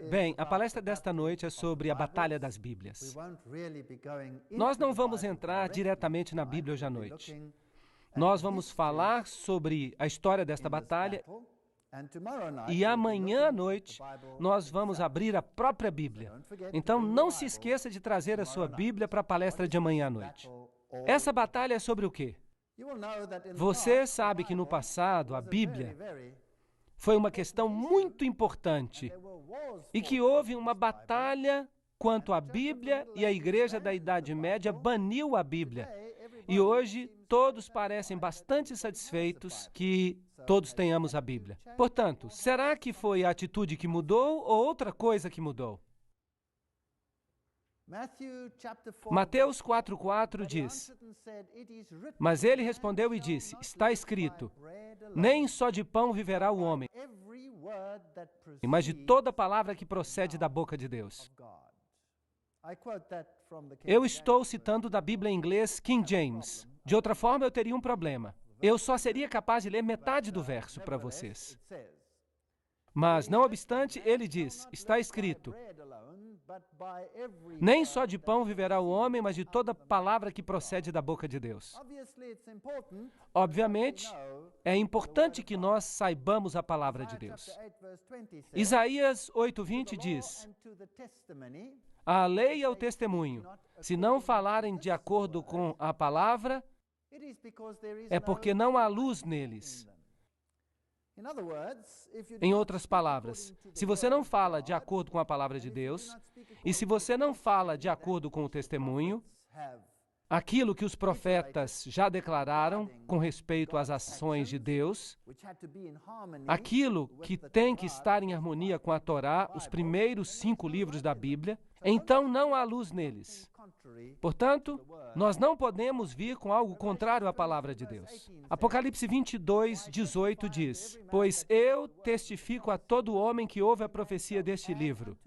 Bem, a palestra desta noite é sobre a Batalha das Bíblias. Nós não vamos entrar diretamente na Bíblia hoje à noite. Nós vamos falar sobre a história desta batalha e amanhã à noite nós vamos abrir a própria Bíblia. Então não se esqueça de trazer a sua Bíblia para a palestra de amanhã à noite. Essa batalha é sobre o quê? Você sabe que no passado a Bíblia foi uma questão muito importante e que houve uma batalha quanto à Bíblia e a Igreja da Idade Média baniu a Bíblia. E hoje todos parecem bastante satisfeitos que todos tenhamos a Bíblia. Portanto, será que foi a atitude que mudou ou outra coisa que mudou? Mateus 4,4 diz: Mas ele respondeu e disse, está escrito, nem só de pão viverá o homem, mas de toda palavra que procede da boca de Deus. Eu estou citando da Bíblia em inglês King James. De outra forma, eu teria um problema. Eu só seria capaz de ler metade do verso para vocês. Mas, não obstante, ele diz, está escrito, nem só de pão viverá o homem, mas de toda palavra que procede da boca de Deus. Obviamente, é importante que nós saibamos a palavra de Deus. Isaías 8:20 diz, a lei é o testemunho. Se não falarem de acordo com a palavra, é porque não há luz neles. Em outras palavras, se você não fala de acordo com a palavra de Deus, e se você não fala de acordo com o testemunho, aquilo que os profetas já declararam com respeito às ações de Deus, aquilo que tem que estar em harmonia com a Torá, os primeiros 5 livros da Bíblia, então não há luz neles. Portanto, nós não podemos vir com algo contrário à palavra de Deus. Apocalipse 22:18 diz, pois eu testifico a todo homem que ouve a profecia deste livro.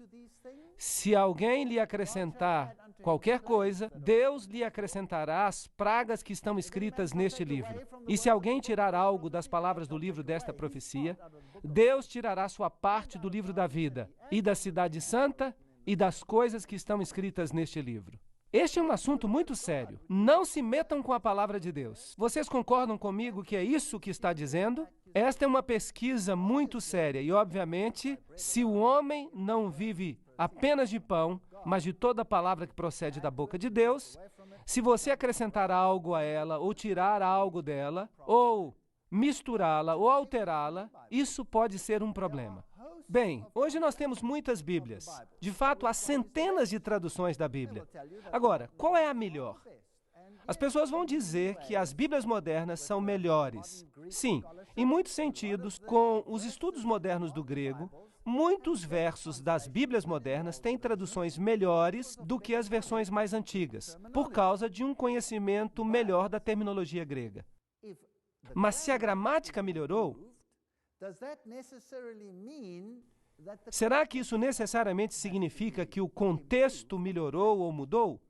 Se alguém lhe acrescentar qualquer coisa, Deus lhe acrescentará as pragas que estão escritas neste livro. E se alguém tirar algo das palavras do livro desta profecia, Deus tirará sua parte do livro da vida, e da cidade santa, e das coisas que estão escritas neste livro. Este é um assunto muito sério. Não se metam com a palavra de Deus. Vocês concordam comigo que é isso que está dizendo? Esta é uma pesquisa muito séria e, obviamente, se o homem não vive apenas de pão, mas de toda palavra que procede da boca de Deus, se você acrescentar algo a ela, ou tirar algo dela, ou misturá-la, ou alterá-la, isso pode ser um problema. Bem, hoje nós temos muitas Bíblias. De fato, há centenas de traduções da Bíblia. Agora, qual é a melhor? As pessoas vão dizer que as Bíblias modernas são melhores. Sim, em muitos sentidos, com os estudos modernos do grego, muitos versos das Bíblias modernas têm traduções melhores do que as versões mais antigas, por causa de um conhecimento melhor da terminologia grega. Mas se a gramática melhorou, será que isso necessariamente significa que o contexto melhorou ou mudou?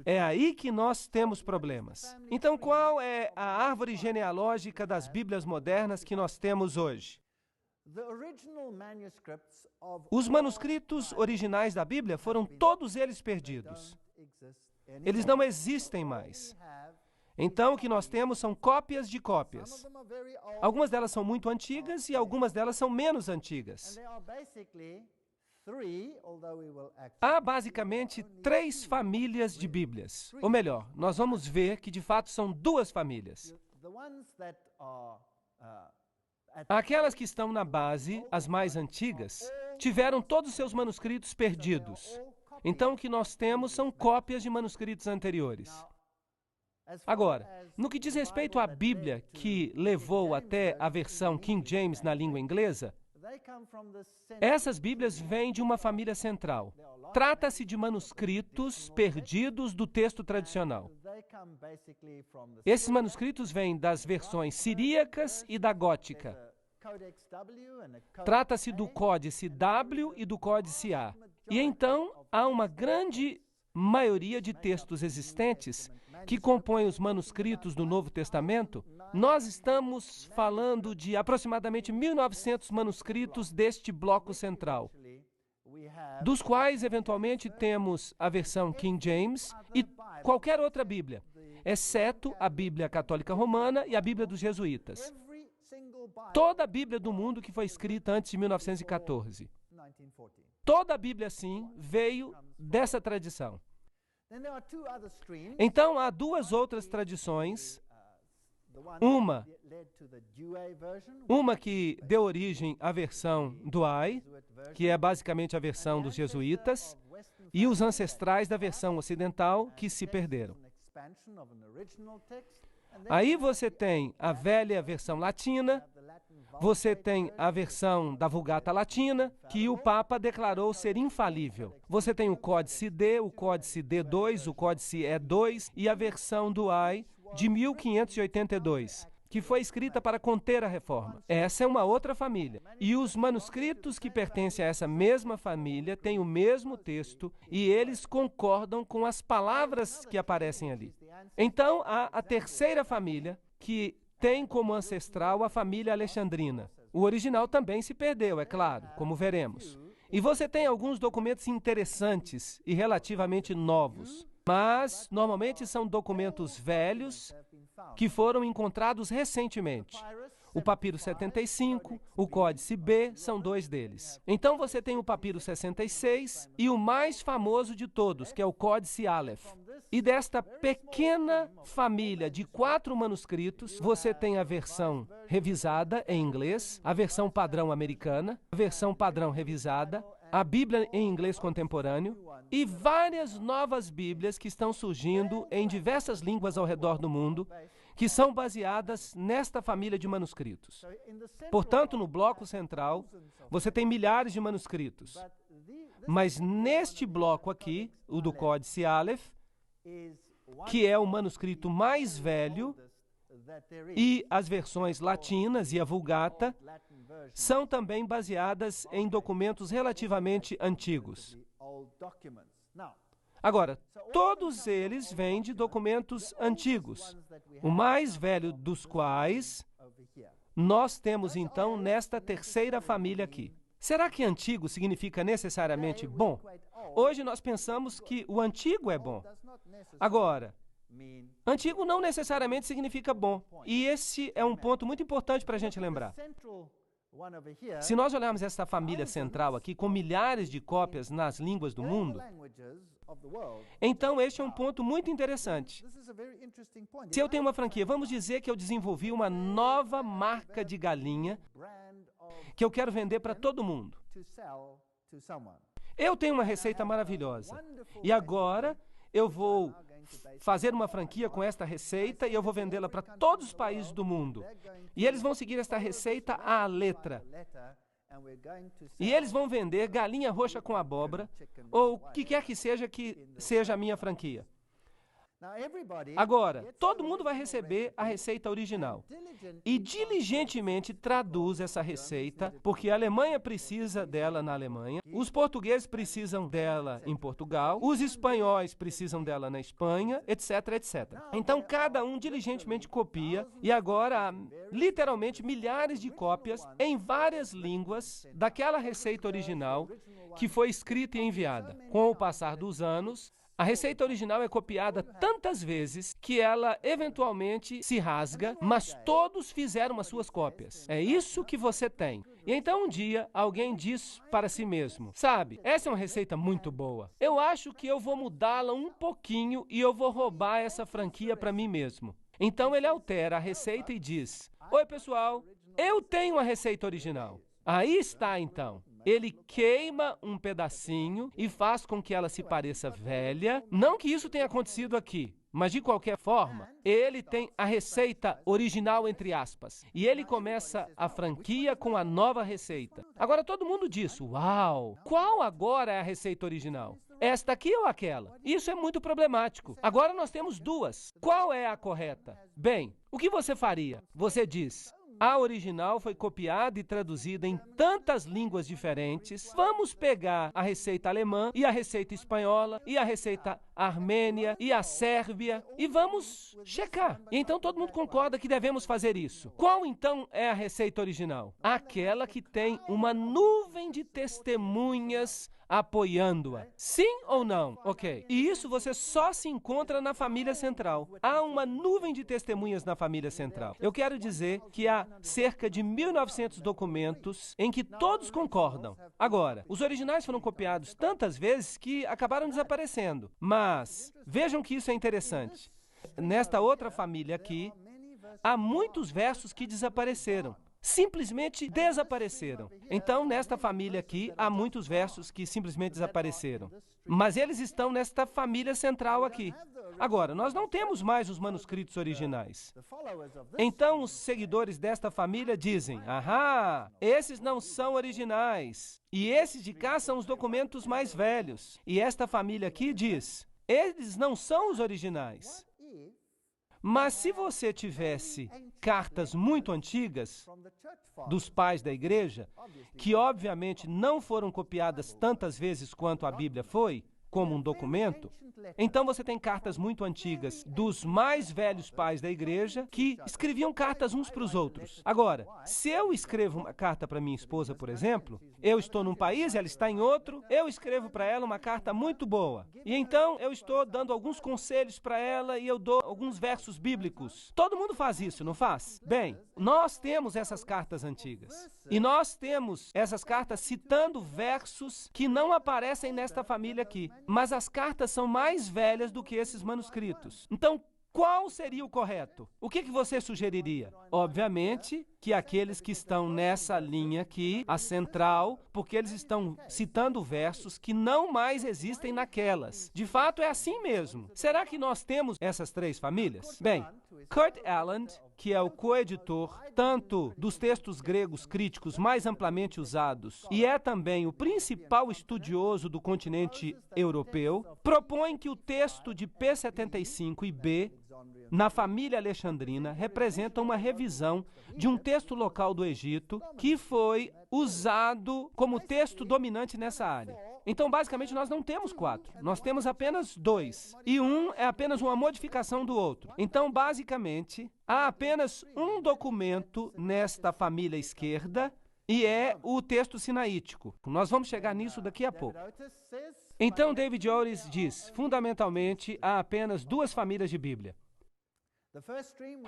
É aí que nós temos problemas. Então, qual é a árvore genealógica das Bíblias modernas que nós temos hoje? Os manuscritos originais da Bíblia foram todos eles perdidos. Eles não existem mais. Então, o que nós temos são cópias de cópias. Algumas delas são muito antigas e algumas delas são menos antigas. Há basicamente 3 famílias de Bíblias. Ou melhor, nós vamos ver que de fato são 2 famílias. Aquelas que estão na base, as mais antigas, tiveram todos os seus manuscritos perdidos. Então, o que nós temos são cópias de manuscritos anteriores. Agora, no que diz respeito à Bíblia, que levou até a versão King James na língua inglesa, essas Bíblias vêm de uma família central. Trata-se de manuscritos perdidos do texto tradicional. Esses manuscritos vêm das versões siríacas e da gótica. Trata-se do Códice W e do Códice A. E então, há uma grande maioria de textos existentes que compõem os manuscritos do Novo Testamento Nós estamos falando de aproximadamente 1.900 manuscritos deste bloco central, dos quais, eventualmente, temos a versão King James e qualquer outra Bíblia, exceto a Bíblia Católica Romana e a Bíblia dos Jesuítas. Toda a Bíblia do mundo que foi escrita antes de 1914. Toda a Bíblia, sim, veio dessa tradição. Então, há duas outras tradições. Uma que deu origem à versão Douay, que é basicamente a versão dos jesuítas, e os ancestrais da versão ocidental que se perderam. Aí você tem a velha versão latina, você tem a versão da Vulgata Latina, que o Papa declarou ser infalível. Você tem o Códice D, o Códice D2, o Códice E2 e a versão Douay de 1582, que foi escrita para conter a reforma. Essa é uma outra família. E os manuscritos que pertencem a essa mesma família têm o mesmo texto e eles concordam com as palavras que aparecem ali. Então, há a terceira família, que tem como ancestral a família alexandrina. O original também se perdeu, é claro, como veremos. E você tem alguns documentos interessantes e relativamente novos, mas normalmente são documentos velhos que foram encontrados recentemente. O Papiro 75, o Códice B, são dois deles. Então você tem o Papiro 66 e o mais famoso de todos, que é o Códice Aleph. E desta pequena família de 4 manuscritos, você tem a versão revisada em inglês, a versão padrão americana, a versão padrão revisada, a Bíblia em inglês contemporâneo e várias novas Bíblias que estão surgindo em diversas línguas ao redor do mundo, que são baseadas nesta família de manuscritos. Portanto, no bloco central, você tem milhares de manuscritos. Mas neste bloco aqui, o do Códice Aleph, que é o manuscrito mais velho, e as versões latinas e a Vulgata são também baseadas em documentos relativamente antigos. Agora, todos eles vêm de documentos antigos, o mais velho dos quais nós temos, então, nesta terceira família aqui. Será que antigo significa necessariamente bom? Hoje nós pensamos que o antigo é bom. Agora, antigo não necessariamente significa bom. E esse é um ponto muito importante para a gente lembrar. Se nós olharmos essa família central aqui, com milhares de cópias nas línguas do mundo, então este é um ponto muito interessante. Se eu tenho uma franquia, vamos dizer que eu desenvolvi uma nova marca de galinha que eu quero vender para todo mundo. Eu tenho uma receita maravilhosa. E agora eu vou fazer uma franquia com esta receita e eu vou vendê-la para todos os países do mundo. E eles vão seguir esta receita à letra. E eles vão vender galinha roxa com abóbora, ou o que quer que seja a minha franquia. Agora, todo mundo vai receber a receita original e diligentemente traduz essa receita, porque a Alemanha precisa dela na Alemanha, os portugueses precisam dela em Portugal, os espanhóis precisam dela na Espanha, etc, etc. Então, cada um diligentemente copia e agora há literalmente milhares de cópias em várias línguas daquela receita original que foi escrita e enviada. Com o passar dos anos, a receita original é copiada tantas vezes que ela eventualmente se rasga, mas todos fizeram as suas cópias. É isso que você tem. E então um dia alguém diz para si mesmo, sabe, essa é uma receita muito boa. Eu acho que eu vou mudá-la um pouquinho e eu vou roubar essa franquia para mim mesmo. Então ele altera a receita e diz, oi pessoal, eu tenho a receita original. Aí está então. Ele queima um pedacinho e faz com que ela se pareça velha. Não que isso tenha acontecido aqui, mas de qualquer forma, ele tem a receita original, entre aspas. E ele começa a franquia com a nova receita. Agora todo mundo diz, uau, qual agora é a receita original? Esta aqui ou aquela? Isso é muito problemático. Agora nós temos duas. Qual é a correta? Bem, o que você faria? Você diz, A original foi copiada e traduzida em tantas línguas diferentes. Vamos pegar a receita alemã e a receita espanhola e a receita armênia e a sérvia e vamos checar. E então todo mundo concorda que devemos fazer isso. Qual então é a receita original? Aquela que tem uma nuvem de testemunhas apoiando-a. Sim ou não? Ok. E isso você só se encontra na família central. Há uma nuvem de testemunhas na família central. Eu quero dizer que há cerca de 1.900 documentos em que todos concordam. Agora, os originais foram copiados tantas vezes que acabaram desaparecendo. Mas vejam que isso é interessante. Nesta outra família aqui, há muitos versos que desapareceram. Simplesmente desapareceram. Então, nesta família aqui, há muitos versos que simplesmente desapareceram. Mas eles estão nesta família central aqui. Agora, nós não temos mais os manuscritos originais. Então, os seguidores desta família dizem, ahá, esses não são originais. E esses de cá são os documentos mais velhos. E esta família aqui diz, eles não são os originais. Mas se você tivesse cartas muito antigas dos pais da igreja, que obviamente não foram copiadas tantas vezes quanto a Bíblia foi, como um documento, então você tem cartas muito antigas dos mais velhos pais da igreja que escreviam cartas uns para os outros. Agora, se eu escrevo uma carta para minha esposa, por exemplo, eu estou num país, ela está em outro, eu escrevo para ela uma carta muito boa. E então eu estou dando alguns conselhos para ela e eu dou alguns versos bíblicos. Todo mundo faz isso, não faz? Bem, nós temos essas cartas antigas. E nós temos essas cartas citando versos que não aparecem nesta família aqui. Mas as cartas são mais velhas do que esses manuscritos. Então, qual seria o correto? O que você sugeriria? Obviamente que aqueles que estão nessa linha aqui, a central, porque eles estão citando versos que não mais existem naquelas. De fato, é assim mesmo. Será que nós temos essas três famílias? Bem, Kurt Aland, que é o coeditor tanto dos textos gregos críticos mais amplamente usados e é também o principal estudioso do continente europeu, propõe que o texto de P75 e B, na família alexandrina, representa uma revisão de um texto local do Egito que foi usado como texto dominante nessa área. Então, basicamente, nós não temos 4, nós temos apenas 2. E um é apenas uma modificação do outro. Então, basicamente, há apenas um documento nesta família esquerda e é o texto sinaítico. Nós vamos chegar nisso daqui a pouco. Então, David Ores diz, fundamentalmente, há apenas 2 famílias de Bíblia.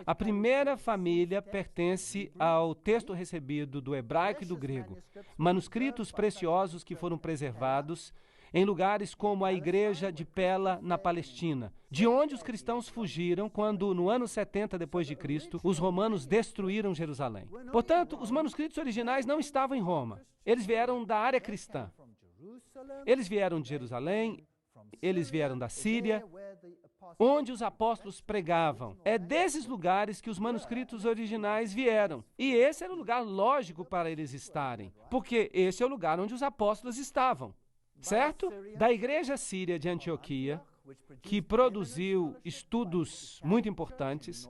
A primeira família pertence ao texto recebido do hebraico e do grego, manuscritos preciosos que foram preservados em lugares como a igreja de Pela, na Palestina, de onde os cristãos fugiram quando, no ano 70 depois de Cristo, os romanos destruíram Jerusalém. Portanto, os manuscritos originais não estavam em Roma. Eles vieram da área cristã. Eles vieram de Jerusalém, eles vieram da Síria, onde os apóstolos pregavam. É desses lugares que os manuscritos originais vieram. E esse era o lugar lógico para eles estarem, porque esse é o lugar onde os apóstolos estavam, certo? Da igreja síria de Antioquia, que produziu estudos muito importantes,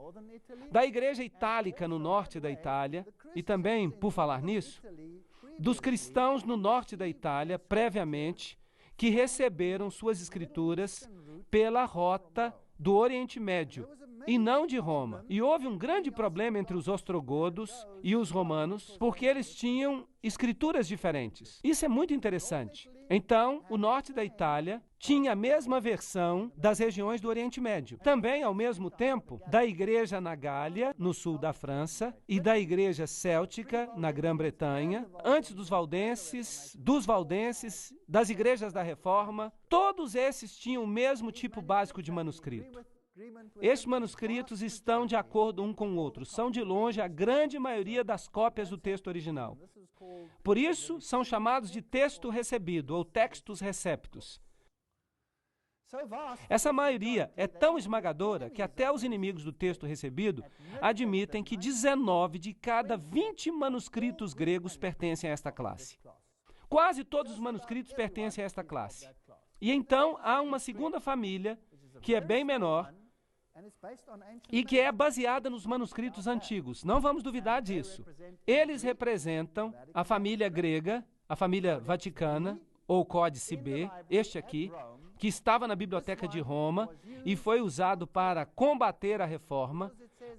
da igreja itálica no norte da Itália, e também, por falar nisso, dos cristãos no norte da Itália, previamente, que receberam suas escrituras pela rota do Oriente Médio e não de Roma. E houve um grande problema entre os ostrogodos e os romanos, porque eles tinham escrituras diferentes. Isso é muito interessante. Então, o norte da Itália tinha a mesma versão das regiões do Oriente Médio. Também, ao mesmo tempo, da igreja na Gália, no sul da França, e da igreja céltica, na Grã-Bretanha, antes dos valdenses, das igrejas da Reforma, todos esses tinham o mesmo tipo básico de manuscrito. Estes manuscritos estão de acordo um com o outro. São, de longe, a grande maioria das cópias do texto original. Por isso, são chamados de texto recebido, ou textus receptus. Essa maioria é tão esmagadora que até os inimigos do texto recebido admitem que 19 de cada 20 manuscritos gregos pertencem a esta classe. Quase todos os manuscritos pertencem a esta classe. E então, há uma segunda família, que é bem menor, e que é baseada nos manuscritos antigos. Não vamos duvidar disso. Eles representam a família grega, a família vaticana, ou Códice B, este aqui, que estava na Biblioteca de Roma e foi usado para combater a Reforma,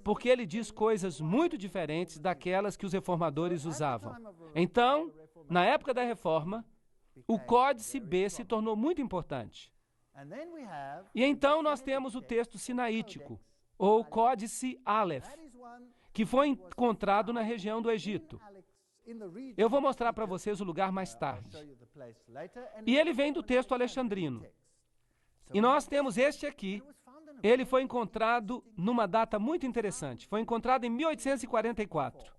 porque ele diz coisas muito diferentes daquelas que os reformadores usavam. Então, na época da Reforma, o Códice B se tornou muito importante. E então nós temos o texto sinaítico, ou Códice Aleph, que foi encontrado na região do Egito. Eu vou mostrar para vocês o lugar mais tarde. E ele vem do texto alexandrino. E nós temos este aqui. Ele foi encontrado numa data muito interessante. Foi encontrado em 1844.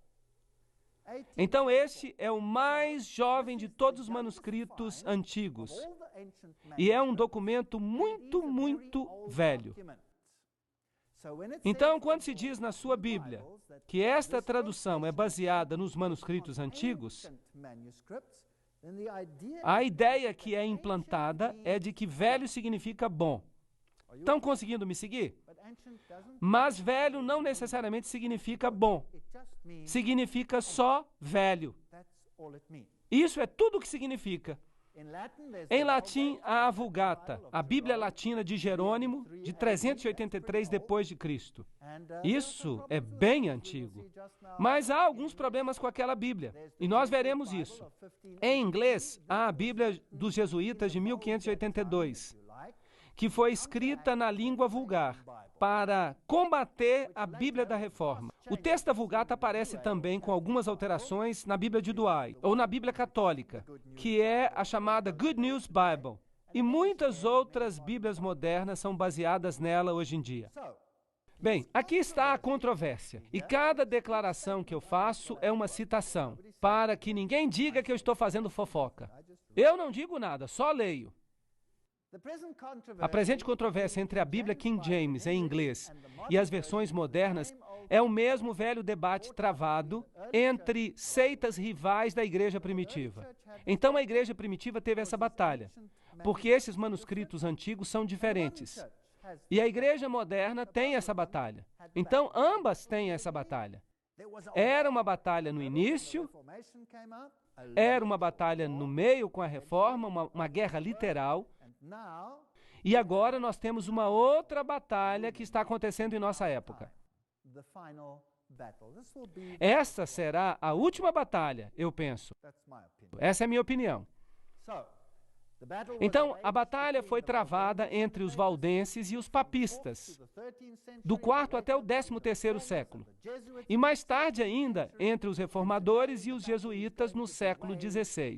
Então, este é o mais jovem de todos os manuscritos antigos. E é um documento muito, muito velho. Então, quando se diz na sua Bíblia que esta tradução é baseada nos manuscritos antigos, a ideia que é implantada é de que velho significa bom. Estão conseguindo me seguir? Mas velho não necessariamente significa bom. Significa só velho. Isso é tudo o que significa. Em latim, há a Vulgata, a Bíblia Latina de Jerônimo, de 383 depois de Cristo. Isso é bem antigo. Mas há alguns problemas com aquela Bíblia, e nós veremos isso. Em inglês, há a Bíblia dos Jesuítas de 1582, que foi escrita na língua vulgar, para combater a Bíblia da Reforma. O texto da Vulgata aparece também com algumas alterações na Bíblia de Douay, ou na Bíblia Católica, que é a chamada Good News Bible. E muitas outras Bíblias modernas são baseadas nela hoje em dia. Bem, aqui está a controvérsia. E cada declaração que eu faço é uma citação, para que ninguém diga que eu estou fazendo fofoca. Eu não digo nada, só leio. A presente controvérsia entre a Bíblia King James em inglês e as versões modernas é o mesmo velho debate travado entre seitas rivais da igreja primitiva. Então a igreja primitiva teve essa batalha, porque esses manuscritos antigos são diferentes. E a igreja moderna tem essa batalha. Então ambas têm essa batalha. Era uma batalha no início, era uma batalha no meio com a Reforma, uma guerra literal. E agora nós temos uma outra batalha que está acontecendo em nossa época. Essa será a última batalha, eu penso. Essa é a minha opinião. Então, a batalha foi travada entre os valdenses e os papistas, do 4º até o 13º século. E mais tarde ainda, entre os reformadores e os jesuítas no século XVI.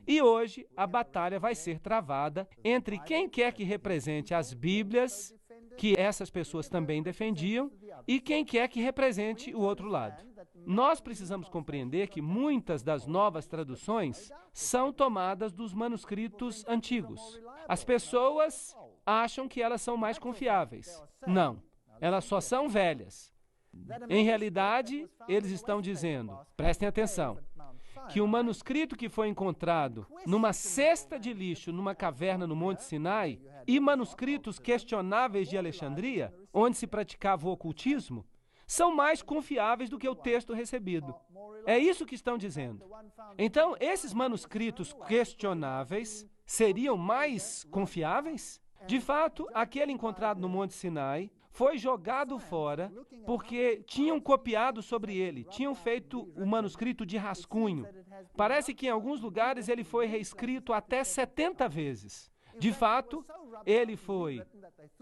E hoje, a batalha vai ser travada entre quem quer que represente as Bíblias, que essas pessoas também defendiam, e quem quer que represente o outro lado. Nós precisamos compreender que muitas das novas traduções são tomadas dos manuscritos antigos. As pessoas acham que elas são mais confiáveis. Não, elas só são velhas. Em realidade, eles estão dizendo, prestem atenção, que o manuscrito que foi encontrado numa cesta de lixo numa caverna no Monte Sinai e manuscritos questionáveis de Alexandria, onde se praticava o ocultismo, são mais confiáveis do que o texto recebido. É isso que estão dizendo. Então, esses manuscritos questionáveis seriam mais confiáveis? De fato, aquele encontrado no Monte Sinai foi jogado fora porque tinham copiado sobre ele, tinham feito o manuscrito de rascunho. Parece que em alguns lugares ele foi reescrito até 70 vezes. De fato, ele foi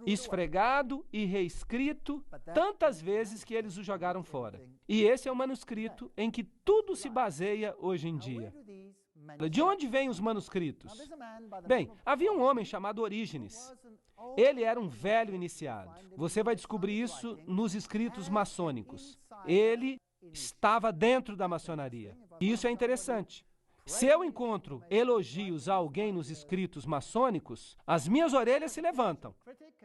esfregado e reescrito tantas vezes que eles o jogaram fora. E esse é o manuscrito em que tudo se baseia hoje em dia. De onde vêm os manuscritos? Bem, havia um homem chamado Orígenes. Ele era um velho iniciado. Você vai descobrir isso nos escritos maçônicos. Ele estava dentro da maçonaria. E isso é interessante. Se eu encontro elogios a alguém nos escritos maçônicos, as minhas orelhas se levantam.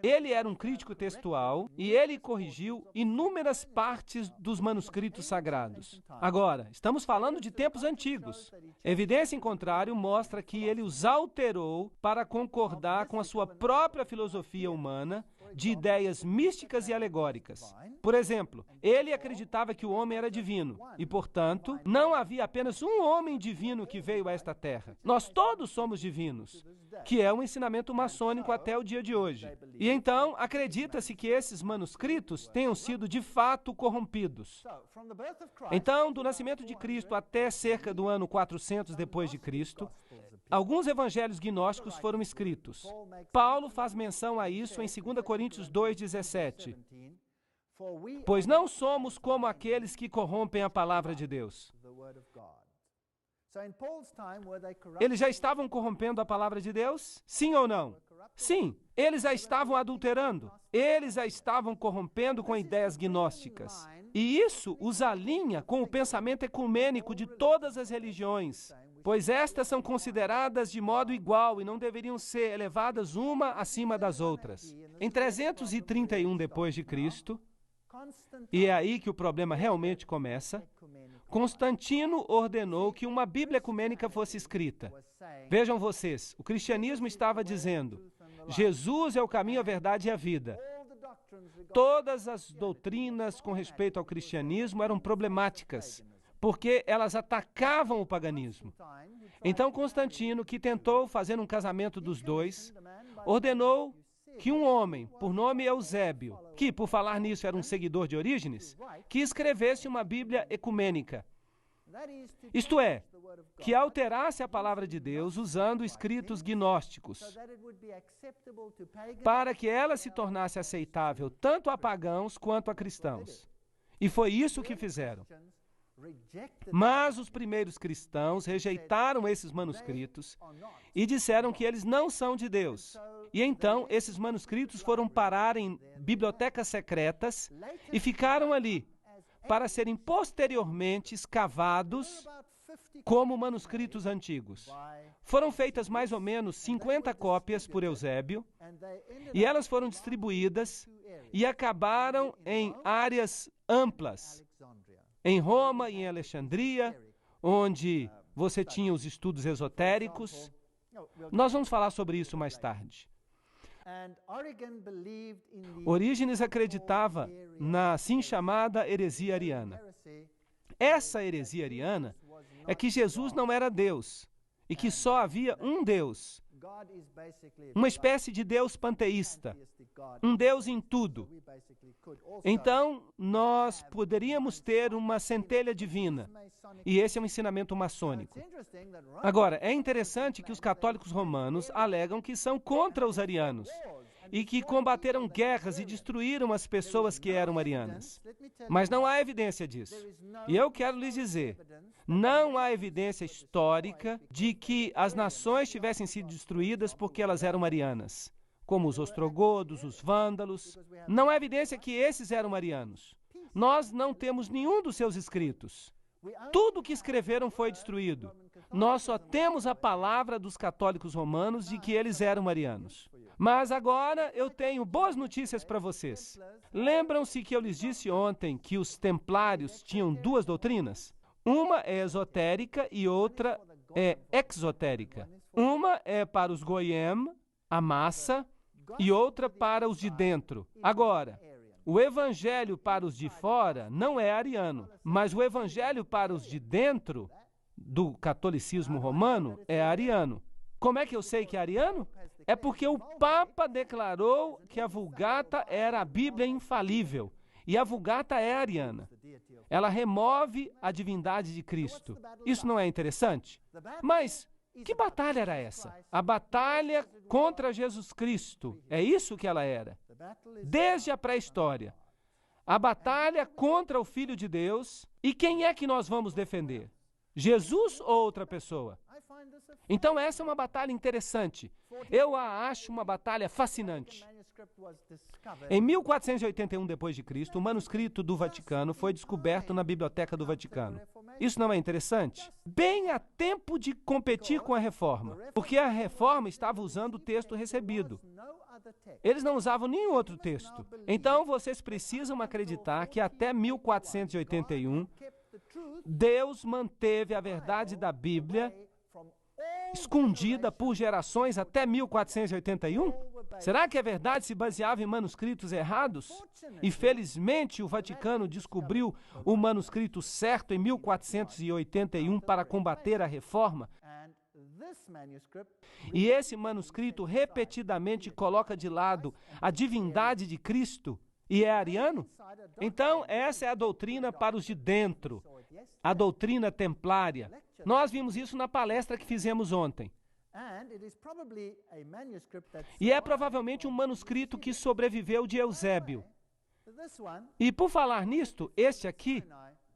Ele era um crítico textual e ele corrigiu inúmeras partes dos manuscritos sagrados. Agora, estamos falando de tempos antigos. Evidência em contrário mostra que ele os alterou para concordar com a sua própria filosofia humana de ideias místicas e alegóricas. Por exemplo, ele acreditava que o homem era divino e, portanto, não havia apenas um homem divino que veio a esta terra. Nós todos somos divinos, que é um ensinamento maçônico até o dia de hoje. E então, acredita-se que esses manuscritos tenham sido de fato corrompidos. Então, do nascimento de Cristo até cerca do ano 400 depois de Cristo, alguns evangelhos gnósticos foram escritos. Paulo faz menção a isso em 2 Coríntios 2,17. Pois não somos como aqueles que corrompem a palavra de Deus. Eles já estavam corrompendo a palavra de Deus? Sim ou não? Sim, eles a estavam adulterando. Eles a estavam corrompendo com ideias gnósticas. E isso os alinha com o pensamento ecumênico de todas as religiões, pois estas são consideradas de modo igual e não deveriam ser elevadas uma acima das outras. Em 331 depois de Cristo, e é aí que o problema realmente começa, Constantino ordenou que uma Bíblia ecumênica fosse escrita. Vejam vocês, o cristianismo estava dizendo: Jesus é o caminho, a verdade e a vida. Todas as doutrinas com respeito ao cristianismo eram problemáticas, porque elas atacavam o paganismo. Então Constantino, que tentou fazer um casamento dos dois, ordenou que um homem, por nome Eusébio, que, por falar nisso, era um seguidor de Orígenes, que escrevesse uma Bíblia ecumênica. Isto é, que alterasse a palavra de Deus usando escritos gnósticos, para que ela se tornasse aceitável tanto a pagãos quanto a cristãos. E foi isso que fizeram. Mas os primeiros cristãos rejeitaram esses manuscritos e disseram que eles não são de Deus. E então esses manuscritos foram parar em bibliotecas secretas e ficaram ali para serem posteriormente escavados como manuscritos antigos. Foram feitas mais ou menos 50 cópias por Eusébio e elas foram distribuídas e acabaram em áreas amplas, em Roma e em Alexandria, onde você tinha os estudos esotéricos. Nós vamos falar sobre isso mais tarde. Orígenes acreditava na assim chamada heresia ariana. Essa heresia ariana é que Jesus não era Deus e que só havia um Deus, uma espécie de Deus panteísta, um Deus em tudo. Então, nós poderíamos ter uma centelha divina, e esse é um ensinamento maçônico. Agora, é interessante que os católicos romanos alegam que são contra os arianos e que combateram guerras e destruíram as pessoas que eram arianas. Mas não há evidência disso. E eu quero lhes dizer, não há evidência histórica de que as nações tivessem sido destruídas porque elas eram arianas, como os ostrogodos, os vândalos. Não há evidência que esses eram arianos. Nós não temos nenhum dos seus escritos. Tudo o que escreveram foi destruído. Nós só temos a palavra dos católicos romanos de que eles eram arianos. Mas agora eu tenho boas notícias para vocês. Lembram-se que eu lhes disse ontem que os templários tinham duas doutrinas? Uma é esotérica e outra é exotérica. Uma é para os goyim, a massa, e outra para os de dentro. Agora, o evangelho para os de fora não é ariano, mas o evangelho para os de dentro do catolicismo romano é ariano. Como é que eu sei que é ariano? É porque o Papa declarou que a Vulgata era a Bíblia infalível, e a Vulgata é ariana. Ela remove a divindade de Cristo. Isso não é interessante? Mas que batalha era essa? A batalha contra Jesus Cristo. É isso que ela era. Desde a pré-história. A batalha contra o Filho de Deus. E quem é que nós vamos defender? Jesus ou outra pessoa? Então essa é uma batalha interessante. Eu a acho uma batalha fascinante. Em 1481 d.C., o manuscrito do Vaticano foi descoberto na Biblioteca do Vaticano. Isso não é interessante? Bem a tempo de competir com a Reforma, porque a Reforma estava usando o texto recebido. Eles não usavam nenhum outro texto. Então, vocês precisam acreditar que até 1481, Deus manteve a verdade da Bíblia escondida por gerações até 1481? Será que a verdade se baseava em manuscritos errados? E, felizmente, o Vaticano descobriu o manuscrito certo em 1481 para combater a Reforma. E esse manuscrito repetidamente coloca de lado a divindade de Cristo e é ariano? Então, essa é a doutrina para os de dentro, a doutrina templária. Nós vimos isso na palestra que fizemos ontem. E é provavelmente um manuscrito que sobreviveu de Eusébio. E por falar nisto, este aqui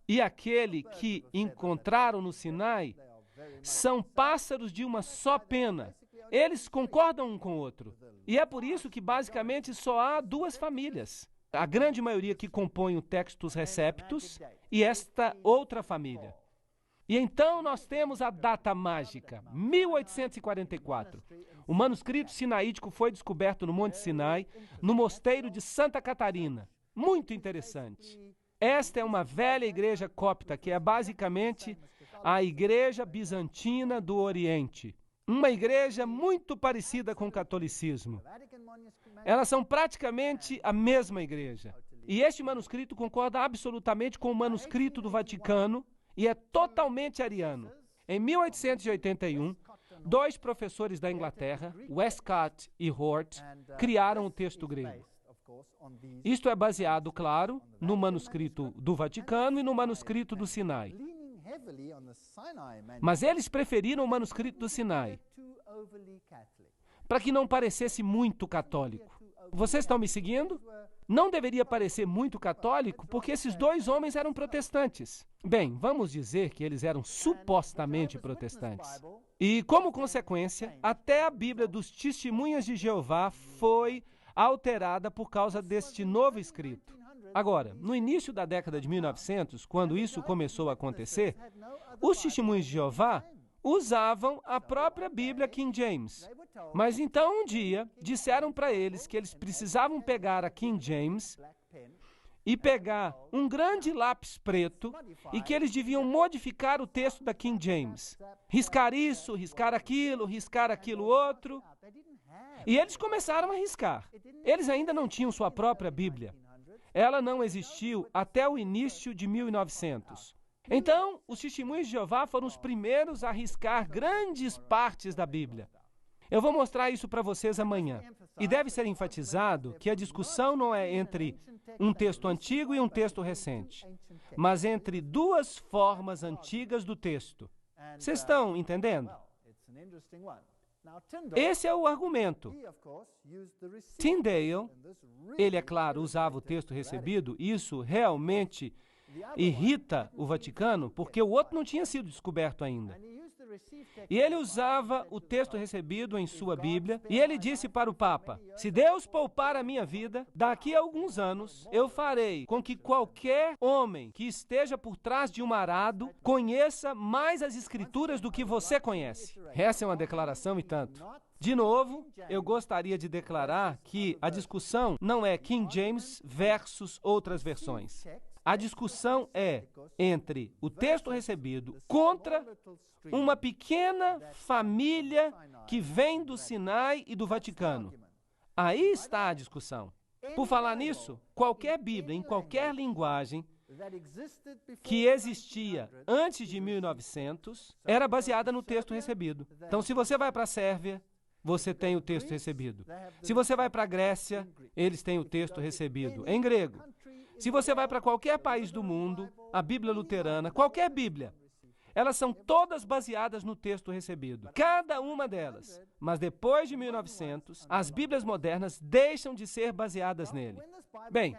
e aquele que encontraram no Sinai são pássaros de uma só pena. Eles concordam um com o outro. E é por isso que basicamente só há duas famílias. A grande maioria que compõe o Textus Receptus e esta outra família. E então nós temos a data mágica, 1844. O manuscrito sinaítico foi descoberto no Monte Sinai, no mosteiro de Santa Catarina. Muito interessante. Esta é uma velha igreja copta, que é basicamente a igreja bizantina do Oriente. Uma igreja muito parecida com o catolicismo. Elas são praticamente a mesma igreja. E este manuscrito concorda absolutamente com o manuscrito do Vaticano, e é totalmente ariano. Em 1881, dois professores da Inglaterra, Westcott e Hort, criaram o texto grego. Isto é baseado, claro, no manuscrito do Vaticano e no manuscrito do Sinai. Mas eles preferiram o manuscrito do Sinai, para que não parecesse muito católico. Vocês estão me seguindo? Não deveria parecer muito católico, porque esses dois homens eram protestantes. Bem, vamos dizer que eles eram supostamente protestantes. E, como consequência, até a Bíblia dos Testemunhas de Jeová foi alterada por causa deste novo escrito. Agora, no início da década de 1900, quando isso começou a acontecer, os Testemunhos de Jeová usavam a própria Bíblia King James. Mas então um dia disseram para eles que eles precisavam pegar a King James e pegar um grande lápis preto e que eles deviam modificar o texto da King James. Riscar isso, riscar aquilo outro. E eles começaram a riscar. Eles ainda não tinham sua própria Bíblia. Ela não existiu até o início de 1900. Então, os Testemunhos de Jeová foram os primeiros a riscar grandes partes da Bíblia. Eu vou mostrar isso para vocês amanhã. E deve ser enfatizado que a discussão não é entre um texto antigo e um texto recente, mas entre duas formas antigas do texto. Vocês estão entendendo? Esse é o argumento. Tyndale, ele, é claro, usava o texto recebido, e isso realmente irrita o Vaticano, porque o outro não tinha sido descoberto ainda. E ele usava o texto recebido em sua Bíblia, e ele disse para o Papa: se Deus poupar a minha vida, daqui a alguns anos, eu farei com que qualquer homem que esteja por trás de um arado conheça mais as Escrituras do que você conhece. Essa é uma declaração e tanto. De novo, eu gostaria de declarar que a discussão não é King James versus outras versões. A discussão é entre o texto recebido contra uma pequena família que vem do Sinai e do Vaticano. Aí está a discussão. Por falar nisso, qualquer Bíblia, em qualquer linguagem, que existia antes de 1900, era baseada no texto recebido. Então, se você vai para a Sérvia, você tem o texto recebido. Se você vai para a Grécia, eles têm o texto recebido em grego. Se você vai para qualquer país do mundo, a Bíblia luterana, qualquer Bíblia, elas são todas baseadas no texto recebido. Cada uma delas. Mas depois de 1900, as Bíblias modernas deixam de ser baseadas nele. Bem,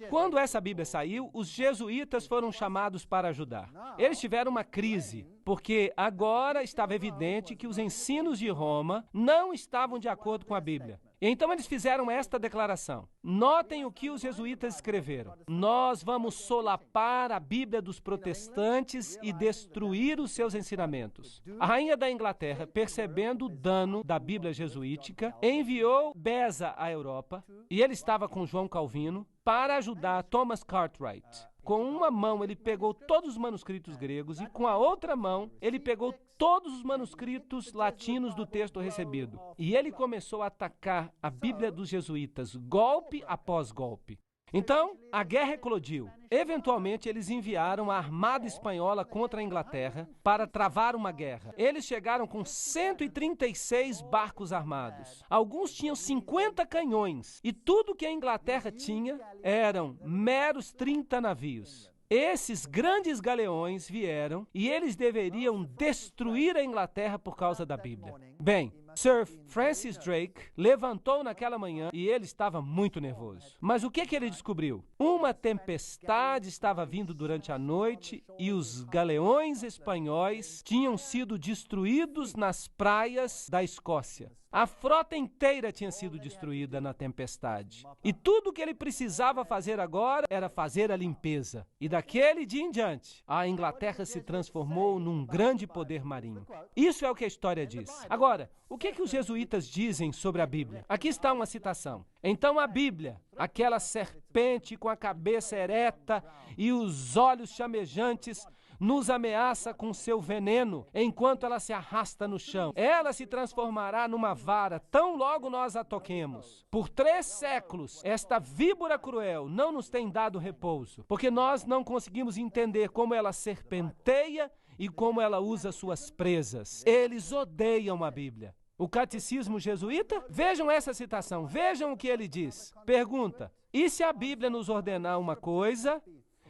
quando essa Bíblia saiu, os jesuítas foram chamados para ajudar. Eles tiveram uma crise, porque agora estava evidente que os ensinos de Roma não estavam de acordo com a Bíblia. Então eles fizeram esta declaração. Notem o que os jesuítas escreveram. Nós vamos solapar a Bíblia dos protestantes e destruir os seus ensinamentos. A rainha da Inglaterra, percebendo o dano da Bíblia jesuítica, enviou Beza à Europa, e ele estava com João Calvino, para ajudar Thomas Cartwright. Com uma mão ele pegou todos os manuscritos gregos e com a outra mão ele pegou todos os manuscritos latinos do texto recebido. E ele começou a atacar a Bíblia dos jesuítas, golpe após golpe. Então, a guerra eclodiu. Eventualmente, eles enviaram a armada espanhola contra a Inglaterra para travar uma guerra. Eles chegaram com 136 barcos armados. Alguns tinham 50 canhões. E tudo que a Inglaterra tinha eram meros 30 navios. Esses grandes galeões vieram e eles deveriam destruir a Inglaterra por causa da Bíblia. Bem, Sir Francis Drake levantou naquela manhã e ele estava muito nervoso. Mas o que ele descobriu? Uma tempestade estava vindo durante a noite e os galeões espanhóis tinham sido destruídos nas praias da Escócia. A frota inteira tinha sido destruída na tempestade. E tudo o que ele precisava fazer agora era fazer a limpeza. E daquele dia em diante, a Inglaterra se transformou num grande poder marinho. Isso é o que a história diz. Agora, o que os jesuítas dizem sobre a Bíblia? Aqui está uma citação. Então a Bíblia, aquela serpente com a cabeça ereta e os olhos chamejantes, nos ameaça com seu veneno enquanto ela se arrasta no chão. Ela se transformará numa vara tão logo nós a toquemos. Por 3 séculos, esta víbora cruel não nos tem dado repouso, porque nós não conseguimos entender como ela serpenteia e como ela usa suas presas. Eles odeiam a Bíblia. O catecismo jesuíta? Vejam essa citação, vejam o que ele diz. Pergunta: e se a Bíblia nos ordenar uma coisa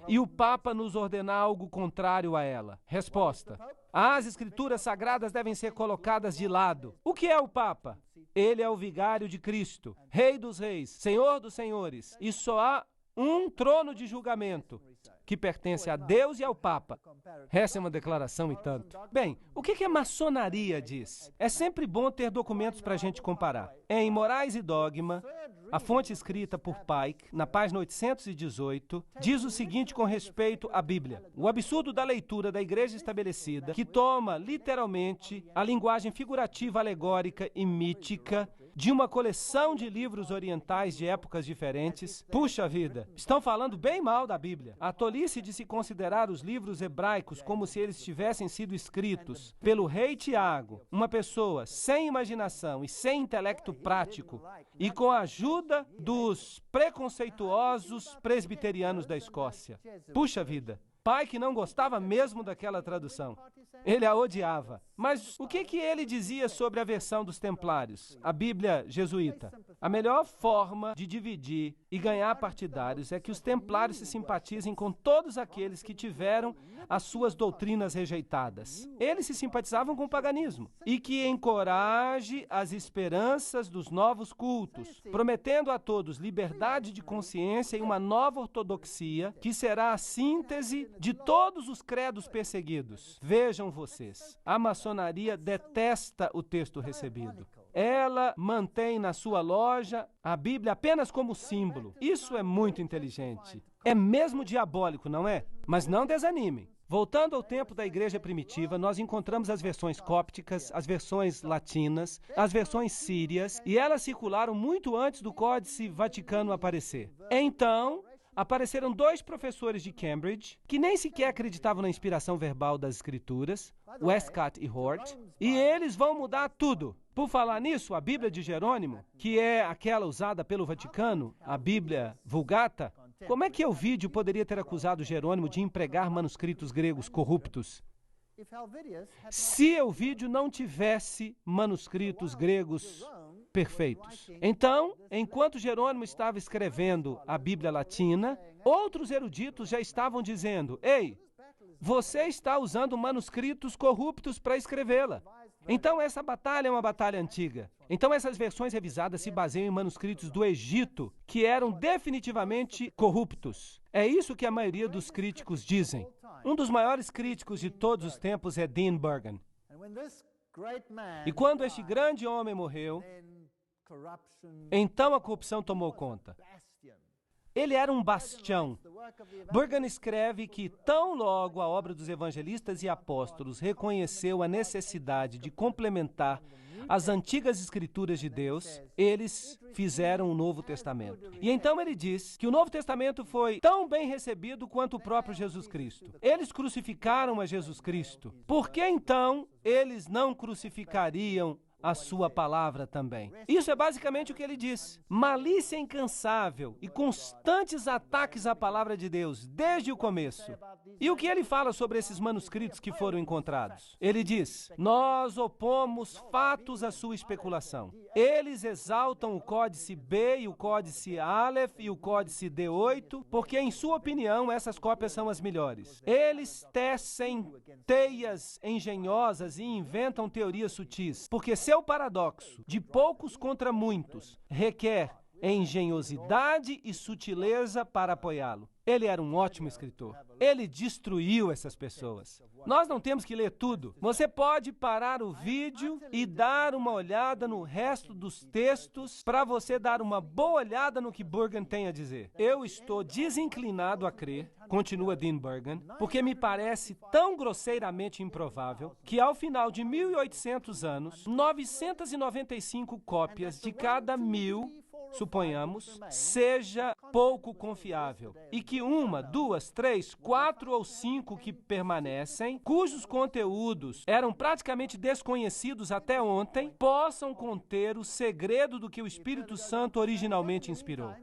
e o Papa nos ordenar algo contrário a ela? Resposta: as Escrituras Sagradas devem ser colocadas de lado. O que é o Papa? Ele é o vigário de Cristo, Rei dos Reis, Senhor dos Senhores, e só há um trono de julgamento que pertence a Deus e ao Papa. Essa é uma declaração e tanto. Bem, o que a maçonaria diz? É sempre bom ter documentos para a gente comparar. Em Morais e Dogma, a fonte escrita por Pike, na página 818, diz o seguinte com respeito à Bíblia: o absurdo da leitura da igreja estabelecida, que toma literalmente a linguagem figurativa, alegórica e mítica de uma coleção de livros orientais de épocas diferentes. Puxa vida, estão falando bem mal da Bíblia. A tolice de se considerar os livros hebraicos como se eles tivessem sido escritos pelo rei Tiago, uma pessoa sem imaginação e sem intelecto prático, e com a ajuda dos preconceituosos presbiterianos da Escócia. Puxa vida, Pike não gostava mesmo daquela tradução. Ele a odiava. Mas o que ele dizia sobre a versão dos Templários, a Bíblia jesuíta? A melhor forma de dividir e ganhar partidários é que os Templários se simpatizem com todos aqueles que tiveram as suas doutrinas rejeitadas. Eles se simpatizavam com o paganismo. E que encoraje as esperanças dos novos cultos, prometendo a todos liberdade de consciência e uma nova ortodoxia, que será a síntese de todos os credos perseguidos. Vejam vocês, a maçonaria detesta o texto recebido. Ela mantém na sua loja a Bíblia apenas como símbolo. Isso é muito inteligente. É mesmo diabólico, não é? Mas não desanimem. Voltando ao tempo da igreja primitiva, nós encontramos as versões cópticas, as versões latinas, as versões sírias, e elas circularam muito antes do Códice Vaticano aparecer. Então, apareceram 2 professores de Cambridge, que nem sequer acreditavam na inspiração verbal das Escrituras, Westcott e Hort, e eles vão mudar tudo. Por falar nisso, a Bíblia de Jerônimo, que é aquela usada pelo Vaticano, a Bíblia Vulgata, como é que Elvídio poderia ter acusado Jerônimo de empregar manuscritos gregos corruptos? Se Elvídio não tivesse manuscritos gregos perfeitos. Então, enquanto Jerônimo estava escrevendo a Bíblia Latina, outros eruditos já estavam dizendo: ei, você está usando manuscritos corruptos para escrevê-la. Então, essa batalha é uma batalha antiga. Então, essas versões revisadas se baseiam em manuscritos do Egito, que eram definitivamente corruptos. É isso que a maioria dos críticos dizem. Um dos maiores críticos de todos os tempos é Dean Burgon. E quando este grande homem morreu, Então a corrupção tomou conta. Ele era um bastião. Burgon escreve que tão logo a obra dos evangelistas e apóstolos reconheceu a necessidade de complementar as antigas escrituras de Deus, eles fizeram o Novo Testamento. E então ele diz que o Novo Testamento foi tão bem recebido quanto o próprio Jesus Cristo. Eles crucificaram a Jesus Cristo. Por que então eles não crucificariam a sua palavra também? Isso é basicamente o que ele diz. Malícia incansável e constantes ataques à palavra de Deus, desde o começo. E o que ele fala sobre esses manuscritos que foram encontrados? Ele diz, nós opomos fatos à sua especulação. Eles exaltam o códice B e o códice Aleph e o códice D8, porque em sua opinião essas cópias são as melhores. Eles tecem teias engenhosas e inventam teorias sutis, porque seu paradoxo de poucos contra muitos requer engenhosidade e sutileza para apoiá-lo. Ele era um ótimo escritor. Ele destruiu essas pessoas. Nós não temos que ler tudo. Você pode parar o vídeo e dar uma olhada no resto dos textos para você dar uma boa olhada no que Burgon tem a dizer. Eu estou desinclinado a crer, continua Dean Burgon, porque me parece tão grosseiramente improvável que ao final de 1800 anos, 995 cópias de cada 1000, suponhamos, seja pouco confiável e que 1, 2, 3, 4 ou 5 que permanecem, cujos conteúdos eram praticamente desconhecidos até ontem, possam conter o segredo do que o Espírito Santo originalmente inspirou.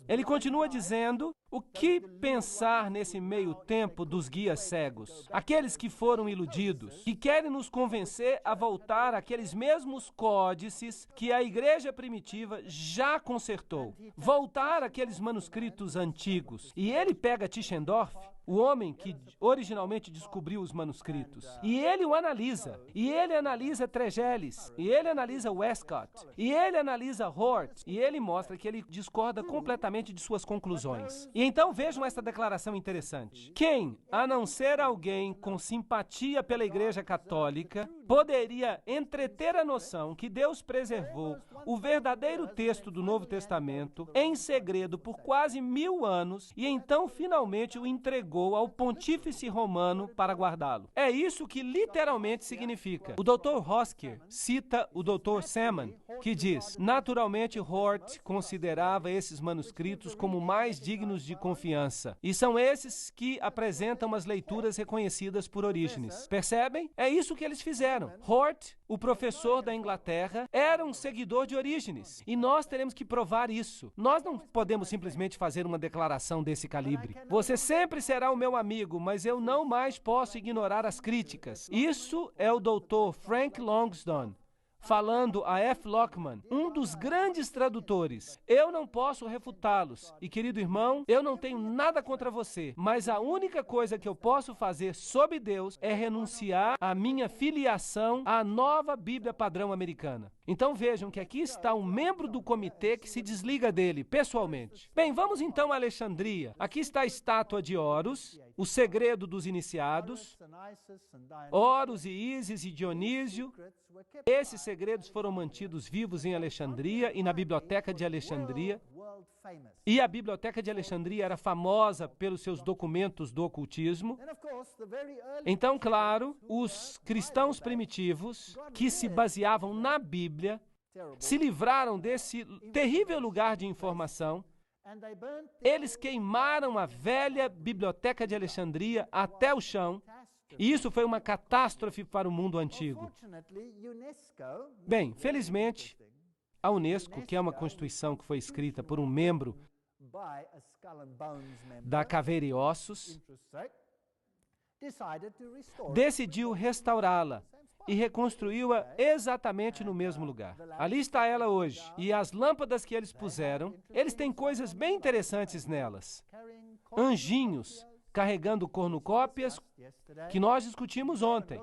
Ele continua dizendo, o que pensar nesse meio tempo dos guias cegos? Aqueles que foram iludidos, que querem nos convencer a voltar àqueles mesmos códices que a igreja primitiva já consertou. Voltar àqueles manuscritos antigos. E ele pega Tischendorf, o homem que originalmente descobriu os manuscritos, e ele o analisa. E ele analisa Tregelles, e ele analisa Westcott, e ele analisa Hort, e ele mostra que ele discorda completamente de suas conclusões. E então vejam esta declaração interessante. Quem, a não ser alguém com simpatia pela Igreja Católica, poderia entreter a noção que Deus preservou o verdadeiro texto do Novo Testamento em segredo por quase 1000 anos e então finalmente o entregou ao pontífice romano para guardá-lo? É isso que literalmente significa. O Dr. Hosker cita o Dr. Salmon, que diz, naturalmente Hort considerava esses manuscritos como mais dignos de confiança, e são esses que apresentam as leituras reconhecidas por Orígenes. Percebem? É isso que eles fizeram. Hort, o professor da Inglaterra, era um seguidor de Orígenes, e nós teremos que provar isso. Nós não podemos simplesmente fazer uma declaração desse calibre. Você sempre será o meu amigo, mas eu não mais posso ignorar as críticas. Isso é o Dr. Frank Longsdon, falando a F. Lockman, um dos grandes tradutores. Eu não posso refutá-los. E, querido irmão, eu não tenho nada contra você, mas a única coisa que eu posso fazer sob Deus é renunciar à minha filiação à nova Bíblia padrão americana. Então vejam que aqui está um membro do comitê que se desliga dele, pessoalmente. Bem, vamos então a Alexandria. Aqui está a estátua de Horus, o segredo dos iniciados. Horus e Ísis e Dionísio. Esses segredos foram mantidos vivos em Alexandria e na Biblioteca de Alexandria. E a Biblioteca de Alexandria era famosa pelos seus documentos do ocultismo. Então, claro, os cristãos primitivos, que se baseavam na Bíblia, se livraram desse terrível lugar de informação. Eles queimaram a velha Biblioteca de Alexandria até o chão. E isso foi uma catástrofe para o mundo antigo. Bem, felizmente, a Unesco, que é uma constituição que foi escrita por um membro da Caveira e Ossos, decidiu restaurá-la e reconstruiu-a exatamente no mesmo lugar. Ali está ela hoje. E as lâmpadas que eles puseram, eles têm coisas bem interessantes nelas. Anjinhos carregando cornucópias que nós discutimos ontem.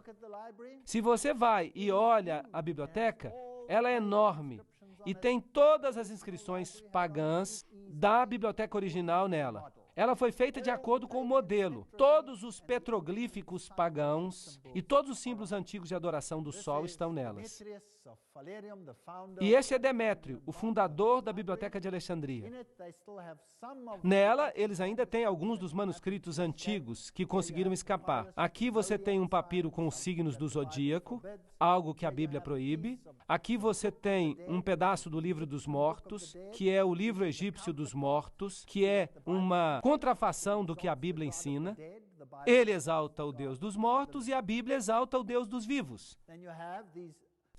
Se você vai e olha a biblioteca, ela é enorme e tem todas as inscrições pagãs da biblioteca original nela. Ela foi feita de acordo com o modelo. Todos os petroglíficos pagãos e todos os símbolos antigos de adoração do sol estão nelas. E este é Demétrio, o fundador da Biblioteca de Alexandria. Nela, eles ainda têm alguns dos manuscritos antigos que conseguiram escapar. Aqui você tem um papiro com os signos do zodíaco, algo que a Bíblia proíbe. Aqui você tem um pedaço do Livro dos Mortos, que é o livro egípcio dos mortos, que é uma contrafação do que a Bíblia ensina. Ele exalta o Deus dos mortos e a Bíblia exalta o Deus dos vivos.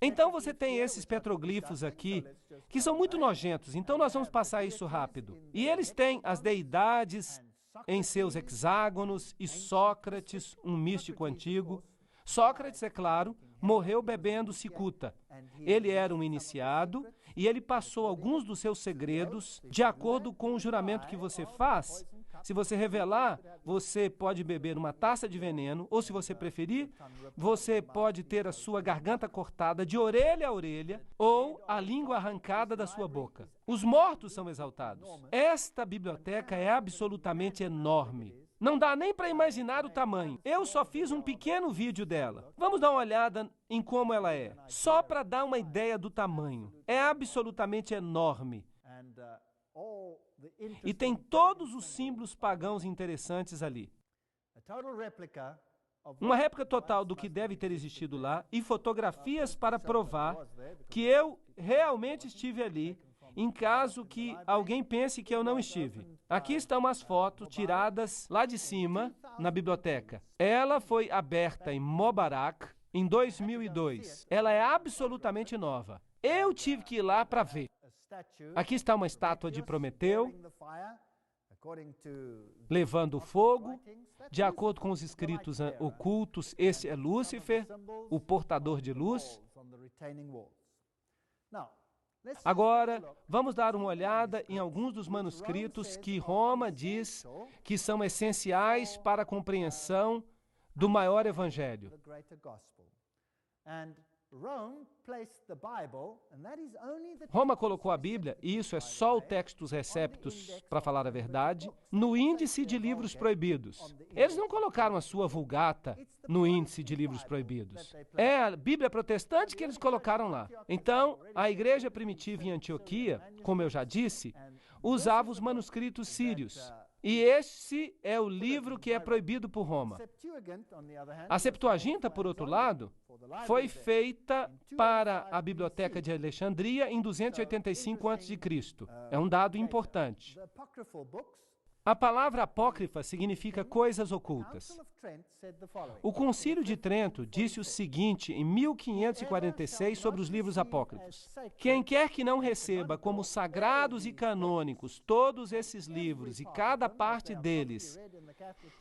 Então você tem esses petroglifos aqui, que são muito nojentos, então nós vamos passar isso rápido. E eles têm as deidades em seus hexágonos e Sócrates, um místico antigo. Sócrates, é claro, morreu bebendo cicuta. Ele era um iniciado e ele passou alguns dos seus segredos de acordo com o juramento que você faz. Se você revelar, você pode beber uma taça de veneno, ou se você preferir, você pode ter a sua garganta cortada de orelha a orelha, ou a língua arrancada da sua boca. Os mortos são exaltados. Esta biblioteca é absolutamente enorme. Não dá nem para imaginar o tamanho. Eu só fiz um pequeno vídeo dela. Vamos dar uma olhada em como ela é, só para dar uma ideia do tamanho. É absolutamente enorme. E tem todos os símbolos pagãos interessantes ali. Uma réplica total do que deve ter existido lá e fotografias para provar que eu realmente estive ali, em caso que alguém pense que eu não estive. Aqui estão umas fotos tiradas lá de cima, na biblioteca. Ela foi aberta em Mubarak em 2002. Ela é absolutamente nova. Eu tive que ir lá para ver. Aqui está uma estátua de Prometeu, levando fogo. De acordo com os escritos ocultos, esse é Lúcifer, o portador de luz. Agora, vamos dar uma olhada em alguns dos manuscritos que Roma diz que são essenciais para a compreensão do maior evangelho. Roma colocou a Bíblia, e isso é só o Textus Receptus, para falar a verdade, no índice de livros proibidos. Eles não colocaram a sua Vulgata no índice de livros proibidos. É a Bíblia protestante que eles colocaram lá. Então, a igreja primitiva em Antioquia, como eu já disse, usava os manuscritos sírios. E esse é o livro que é proibido por Roma. A Septuaginta, por outro lado, foi feita para a Biblioteca de Alexandria em 285 a.C. É um dado importante. A palavra apócrifa significa coisas ocultas. O Concílio de Trento disse o seguinte em 1546 sobre os livros apócrifos: quem quer que não receba como sagrados e canônicos todos esses livros e cada parte deles,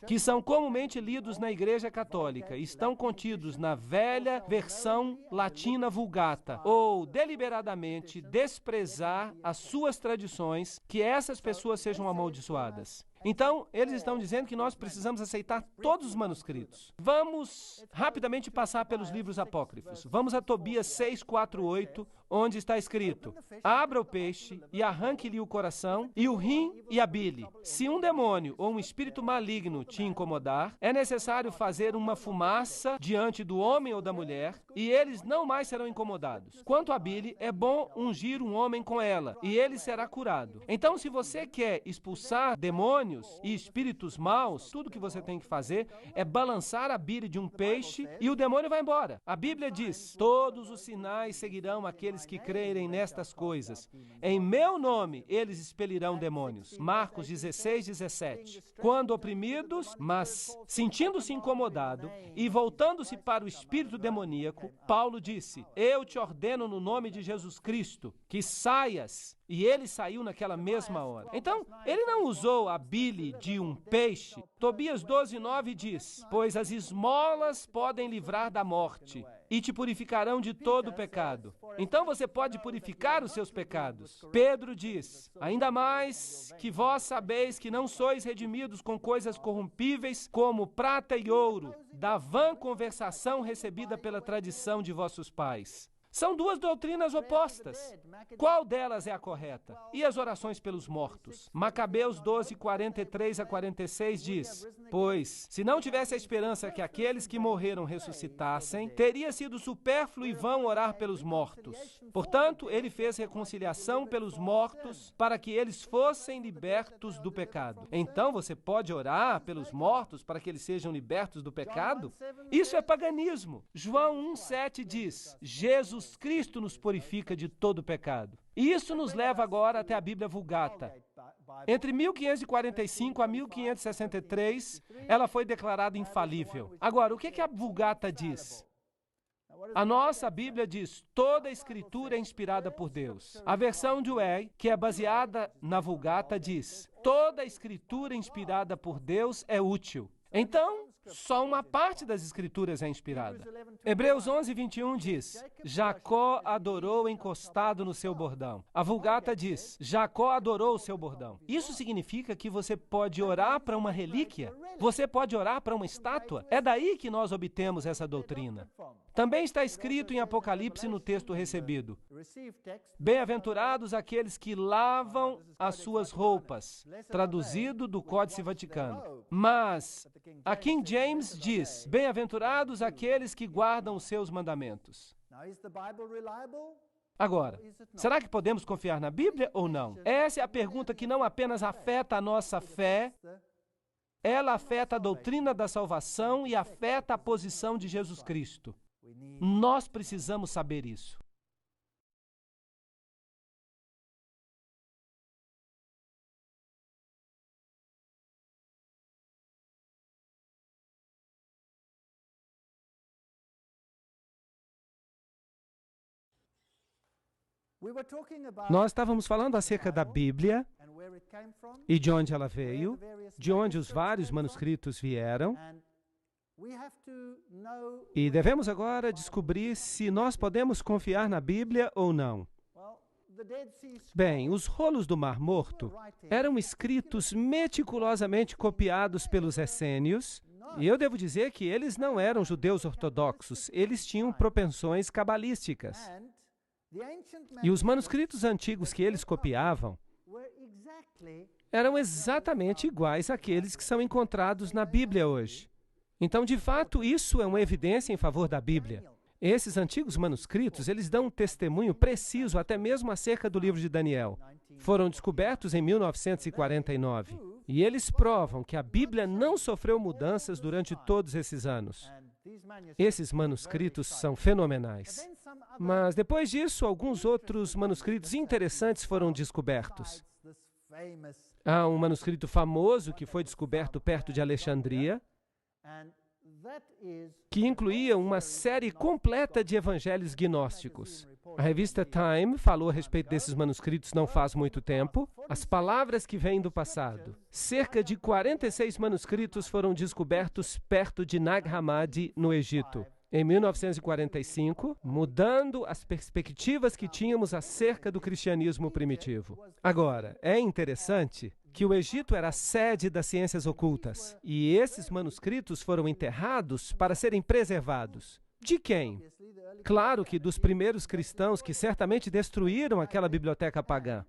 que são comumente lidos na Igreja Católica, estão contidos na velha versão latina Vulgata, ou deliberadamente desprezar as suas tradições, que essas pessoas sejam amaldiçoadas. Então, eles estão dizendo que nós precisamos aceitar todos os manuscritos. Vamos rapidamente passar pelos livros apócrifos. Vamos a Tobias 6:4-8, onde está escrito: abra o peixe e arranque-lhe o coração, e o rim e a bile. Se um demônio ou um espírito maligno te incomodar, é necessário fazer uma fumaça diante do homem ou da mulher, e eles não mais serão incomodados. Quanto à bile, é bom ungir um homem com ela, e ele será curado. Então, se você quer expulsar demônios e espíritos maus, tudo que você tem que fazer é balançar a bile de um peixe e o demônio vai embora. A Bíblia diz: todos os sinais seguirão aqueles que crerem nestas coisas. Em meu nome eles expelirão demônios. Marcos 16:17. Quando oprimidos, mas sentindo-se incomodado e voltando-se para o espírito demoníaco, Paulo disse: eu te ordeno no nome de Jesus Cristo que saias. E ele saiu naquela mesma hora. Então, ele não usou a bile de um peixe. Tobias 12:9 diz: pois as esmolas podem livrar da morte e te purificarão de todo o pecado. Então você pode purificar os seus pecados. Pedro diz: ainda mais que vós sabeis que não sois redimidos com coisas corrompíveis, como prata e ouro, da vã conversação recebida pela tradição de vossos pais. São duas doutrinas opostas. Qual delas é a correta? E as orações pelos mortos? Macabeus 12, 43 a 46 diz: Pois, se não tivesse a esperança que aqueles que morreram ressuscitassem, teria sido supérfluo e vão orar pelos mortos. Portanto, ele fez reconciliação pelos mortos para que eles fossem libertos do pecado. Então, você pode orar pelos mortos para que eles sejam libertos do pecado? Isso é paganismo. João 1,7 diz: Jesus Cristo nos purifica de todo pecado. E isso nos leva agora até a Bíblia Vulgata. Entre 1545 a 1563, ela foi declarada infalível. Agora, o que a Vulgata diz? A nossa Bíblia diz: toda a Escritura é inspirada por Deus. A versão de Way, que é baseada na Vulgata, diz: toda a Escritura inspirada por Deus é útil. Então, só uma parte das Escrituras é inspirada. Hebreus 11, 21 diz: Jacó adorou encostado no seu bordão. A Vulgata diz: Jacó adorou o seu bordão. Isso significa que você pode orar para uma relíquia? Você pode orar para uma estátua? É daí que nós obtemos essa doutrina. Também está escrito em Apocalipse no texto recebido: Bem-aventurados aqueles que lavam as suas roupas, traduzido do Códice Vaticano. Mas a King James diz: Bem-aventurados aqueles que guardam os seus mandamentos. Agora, será que podemos confiar na Bíblia ou não? Essa é a pergunta que não apenas afeta a nossa fé, ela afeta a doutrina da salvação e afeta a posição de Jesus Cristo. Nós precisamos saber isso. Nós estávamos falando acerca da Bíblia e de onde ela veio, de onde os vários manuscritos vieram. E devemos agora descobrir se nós podemos confiar na Bíblia ou não. Bem, os rolos do Mar Morto eram escritos meticulosamente copiados pelos essênios, e eu devo dizer que eles não eram judeus ortodoxos, eles tinham propensões cabalísticas. E os manuscritos antigos que eles copiavam eram exatamente iguais àqueles que são encontrados na Bíblia hoje. Então, de fato, isso é uma evidência em favor da Bíblia. Esses antigos manuscritos, eles dão um testemunho preciso até mesmo acerca do livro de Daniel. Foram descobertos em 1949. E eles provam que a Bíblia não sofreu mudanças durante todos esses anos. Esses manuscritos são fenomenais. Mas, depois disso, alguns outros manuscritos interessantes foram descobertos. Há um manuscrito famoso que foi descoberto perto de Alexandria, que incluía uma série completa de evangelhos gnósticos. A revista Time falou a respeito desses manuscritos não faz muito tempo. As palavras que vêm do passado. Cerca de 46 manuscritos foram descobertos perto de Nag Hammadi, no Egito, em 1945, mudando as perspectivas que tínhamos acerca do cristianismo primitivo. Agora, é interessante que o Egito era a sede das ciências ocultas, e esses manuscritos foram enterrados para serem preservados. De quem? Claro que dos primeiros cristãos que certamente destruíram aquela biblioteca pagã.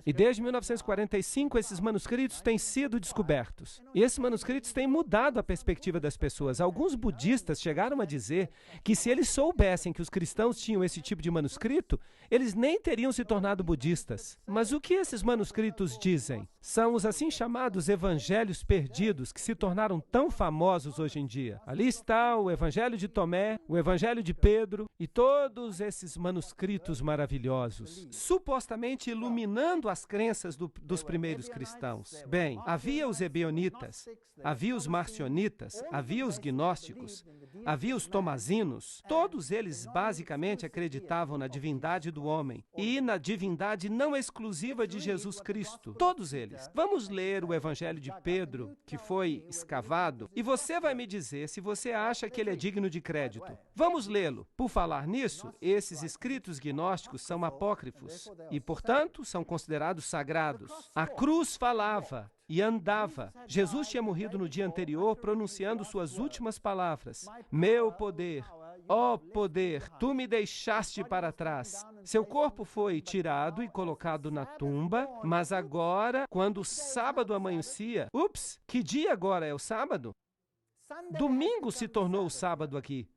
E desde 1945, esses manuscritos têm sido descobertos. E esses manuscritos têm mudado a perspectiva das pessoas. Alguns budistas chegaram a dizer que se eles soubessem que os cristãos tinham esse tipo de manuscrito, eles nem teriam se tornado budistas. Mas o que esses manuscritos dizem? São os assim chamados evangelhos perdidos que se tornaram tão famosos hoje em dia. Ali está o Evangelho de Tomé, o Evangelho de Pedro e todos esses manuscritos maravilhosos, supostamente iluminando as crenças dos primeiros cristãos. Bem, havia os ebionitas, havia os marcionitas, havia os gnósticos, havia os tomazinos. Todos eles basicamente acreditavam na divindade do homem e na divindade não exclusiva de Jesus Cristo. Todos eles. Vamos ler o Evangelho de Pedro, que foi escavado, e você vai me dizer se você acha que ele é digno de crédito. Vamos lê-lo. Por falar nisso, esses escritos gnósticos são apócrifos e, portanto, são considerados sagrados. A cruz falava e andava. Jesus tinha morrido no dia anterior pronunciando suas últimas palavras: meu poder Ó poder, tu me deixaste para trás. Seu corpo foi tirado e colocado na tumba, mas agora, quando o sábado amanhecia... Ups, que dia agora é o sábado? Domingo se tornou o sábado aqui.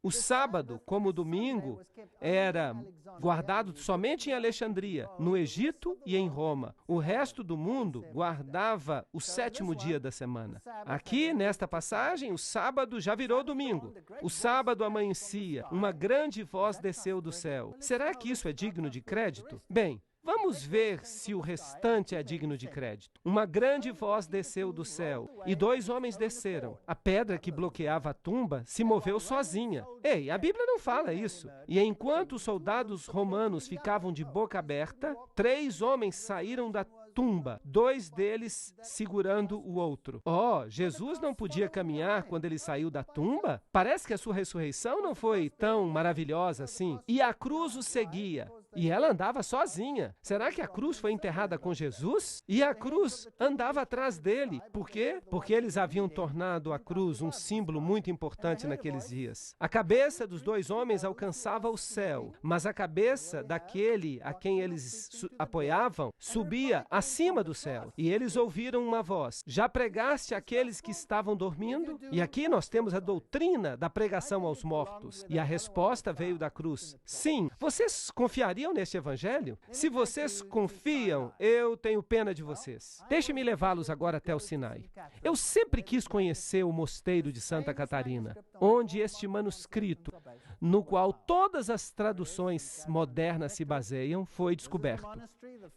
O sábado, como o domingo, era guardado somente em Alexandria, no Egito e em Roma. O resto do mundo guardava o 7º dia da semana. Aqui, nesta passagem, o sábado já virou domingo. O sábado amanhecia, uma grande voz desceu do céu. Será que isso é digno de crédito? Bem, vamos ver se o restante é digno de crédito. Uma grande voz desceu do céu, e 2 homens desceram. A pedra que bloqueava a tumba se moveu sozinha. Ei, a Bíblia não fala isso. E enquanto os soldados romanos ficavam de boca aberta, 3 homens saíram da tumba, 2 deles segurando o outro. Oh, Jesus não podia caminhar quando ele saiu da tumba? Parece que a sua ressurreição não foi tão maravilhosa assim. E a cruz o seguia. E ela andava sozinha. Será que a cruz foi enterrada com Jesus? E a cruz andava atrás dele. Por quê? Porque eles haviam tornado a cruz um símbolo muito importante naqueles dias. A cabeça dos 2 homens alcançava o céu, mas a cabeça daquele a quem eles apoiavam subia acima do céu. E eles ouviram uma voz: já pregaste àqueles que estavam dormindo? E aqui nós temos a doutrina da pregação aos mortos. E a resposta veio da cruz: sim. Vocês confiariam neste evangelho? Se vocês confiam, eu tenho pena de vocês. Deixe-me levá-los agora até o Sinai. Eu sempre quis conhecer o mosteiro de Santa Catarina, onde este manuscrito, no qual todas as traduções modernas se baseiam, foi descoberto.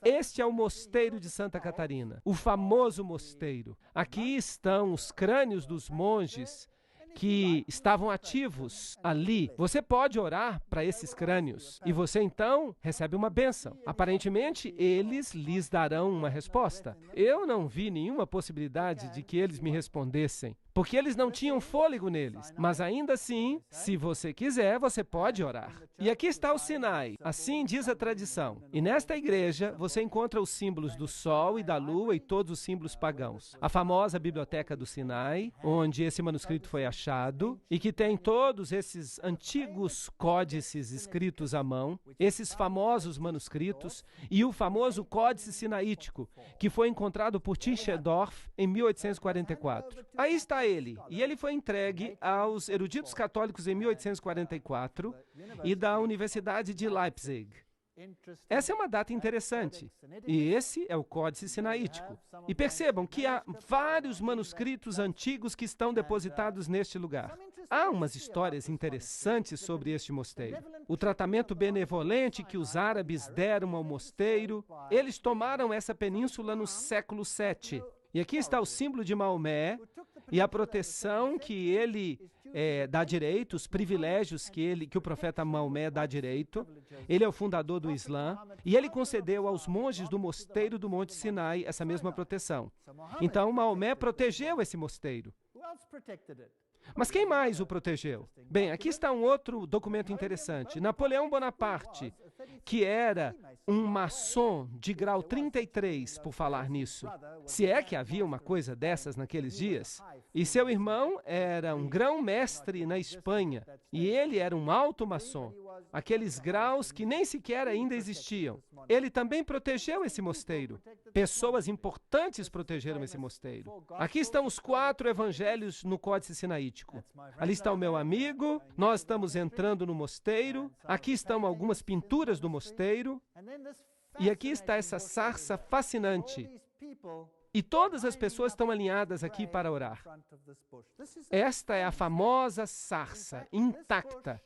Este é o mosteiro de Santa Catarina, o famoso mosteiro. Aqui estão os crânios dos monges que estavam ativos ali. Você pode orar para esses crânios e você então recebe uma bênção. Aparentemente, eles lhes darão uma resposta. Eu não vi nenhuma possibilidade de que eles me respondessem, porque eles não tinham fôlego neles. Mas ainda assim, se você quiser, você pode orar. E aqui está o Sinai, assim diz a tradição. E nesta igreja, você encontra os símbolos do sol e da lua e todos os símbolos pagãos. A famosa biblioteca do Sinai, onde esse manuscrito foi achado, e que tem todos esses antigos códices escritos à mão, esses famosos manuscritos, e o famoso Códice Sinaítico, que foi encontrado por Tischendorf em 1844. Aí está ele, e ele foi entregue aos eruditos católicos em 1844 e da Universidade de Leipzig. Essa é uma data interessante, e esse é o Códice Sinaítico. E percebam que há vários manuscritos antigos que estão depositados neste lugar. Há umas histórias interessantes sobre este mosteiro. O tratamento benevolente que os árabes deram ao mosteiro. Eles tomaram essa península no século VII. E aqui está o símbolo de Maomé e a proteção que ele dá direito, os privilégios que o profeta Maomé dá direito. Ele é o fundador do Islã e ele concedeu aos monges do mosteiro do Monte Sinai essa mesma proteção. Então, Maomé protegeu esse mosteiro. Mas quem mais o protegeu? Bem, aqui está um outro documento interessante. Napoleão Bonaparte, que era um maçom de grau 33, por falar nisso. Se é que havia uma coisa dessas naqueles dias. E seu irmão era um grão-mestre na Espanha, e ele era um alto maçom. Aqueles graus que nem sequer ainda existiam. Ele também protegeu esse mosteiro. Pessoas importantes protegeram esse mosteiro. Aqui estão os 4 evangelhos no Códice Sinaítico. Ali está o meu amigo, nós estamos entrando no mosteiro, aqui estão algumas pinturas do mosteiro, e aqui está essa sarça fascinante. E todas as pessoas estão alinhadas aqui para orar. Esta é a famosa sarça, intacta.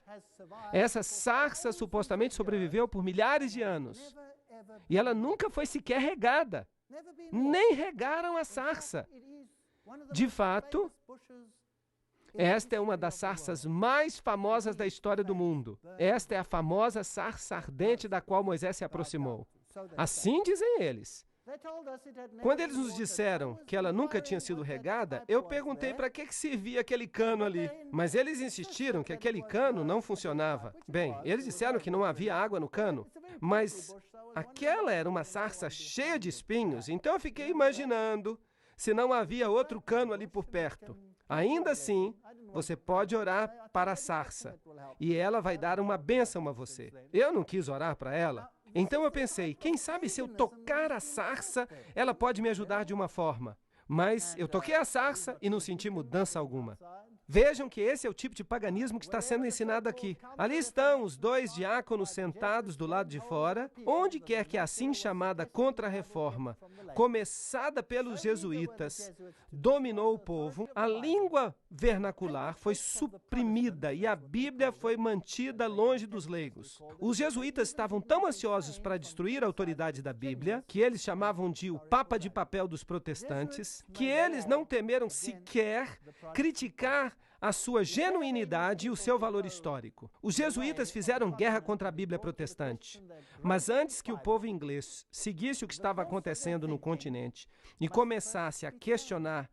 Essa sarça supostamente sobreviveu por milhares de anos. E ela nunca foi sequer regada. Nem regaram a sarça. De fato, esta é uma das sarças mais famosas da história do mundo. Esta é a famosa sarça ardente da qual Moisés se aproximou. Assim dizem eles. Quando eles nos disseram que ela nunca tinha sido regada, eu perguntei para que servia aquele cano ali. Mas eles insistiram que aquele cano não funcionava. Bem, eles disseram que não havia água no cano, mas aquela era uma sarça cheia de espinhos, então eu fiquei imaginando se não havia outro cano ali por perto. Ainda assim, você pode orar para a sarça, e ela vai dar uma bênção a você. Eu não quis orar para ela. Então eu pensei, quem sabe se eu tocar a sarça, ela pode me ajudar de uma forma. Mas eu toquei a sarça e não senti mudança alguma. Vejam que esse é o tipo de paganismo que está sendo ensinado aqui. Ali estão os dois diáconos sentados do lado de fora, onde quer que a assim chamada Contra-Reforma, começada pelos jesuítas, dominou o povo, a língua vernacular foi suprimida e a Bíblia foi mantida longe dos leigos. Os jesuítas estavam tão ansiosos para destruir a autoridade da Bíblia, que eles chamavam de o Papa de Papel dos protestantes, que eles não temeram sequer criticar a sua genuinidade e o seu valor histórico. Os jesuítas fizeram guerra contra a Bíblia protestante. Mas antes que o povo inglês seguisse o que estava acontecendo no continente e começasse a questionar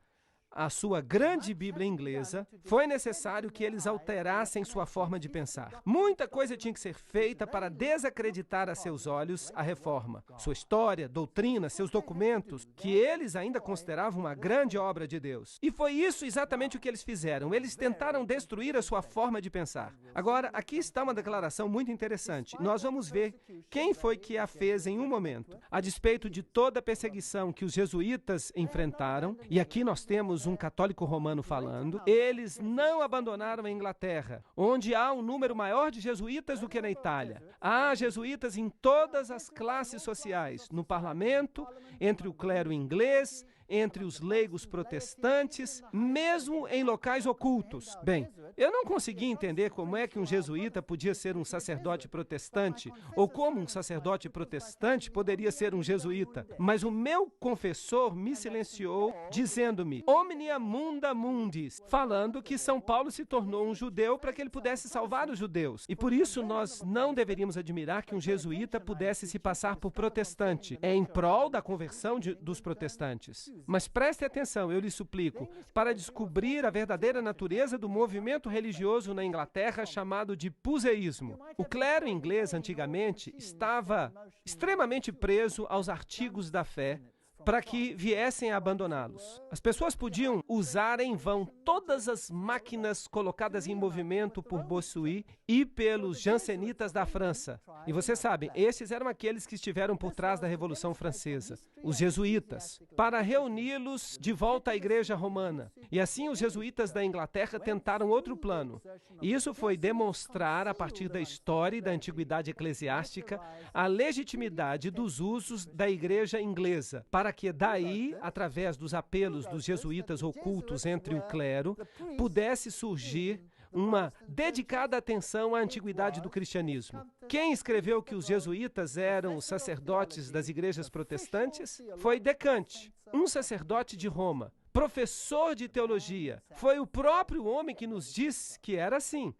a sua grande Bíblia inglesa, foi necessário que eles alterassem sua forma de pensar. Muita coisa tinha que ser feita para desacreditar a seus olhos a reforma, sua história, doutrina, seus documentos, que eles ainda consideravam uma grande obra de Deus. E foi isso exatamente o que eles fizeram. Eles tentaram destruir a sua forma de pensar. Agora, aqui está uma declaração muito interessante. Nós vamos ver quem foi que a fez em um momento. A despeito de toda a perseguição que os jesuítas enfrentaram, e aqui nós temos um católico romano falando, eles não abandonaram a Inglaterra, onde há um número maior de jesuítas do que na Itália. Há jesuítas em todas as classes sociais, no parlamento, entre o clero inglês, entre os leigos protestantes, mesmo em locais ocultos. Bem, eu não consegui entender como é que um jesuíta podia ser um sacerdote protestante, ou como um sacerdote protestante poderia ser um jesuíta, mas o meu confessor me silenciou, dizendo-me, omnia munda mundis, falando que São Paulo se tornou um judeu para que ele pudesse salvar os judeus. E por isso nós não deveríamos admirar que um jesuíta pudesse se passar por protestante, em prol da conversão dos protestantes. Mas preste atenção, eu lhe suplico, para descobrir a verdadeira natureza do movimento religioso na Inglaterra chamado de puseísmo. O clero inglês, antigamente, estava extremamente preso aos artigos da fé, para que viessem a abandoná-los. As pessoas podiam usar em vão todas as máquinas colocadas em movimento por Bossuet e pelos jansenitas da França. E vocês sabem, esses eram aqueles que estiveram por trás da Revolução Francesa, os jesuítas, para reuni-los de volta à Igreja Romana. E assim os jesuítas da Inglaterra tentaram outro plano. E isso foi demonstrar, a partir da história e da antiguidade eclesiástica, a legitimidade dos usos da Igreja inglesa, para que daí, através dos apelos dos jesuítas ocultos entre o clero, pudesse surgir uma dedicada atenção à antiguidade do cristianismo. Quem escreveu que os jesuítas eram os sacerdotes das igrejas protestantes? Foi Decante, um sacerdote de Roma, professor de teologia. Foi o próprio homem que nos diz que era assim.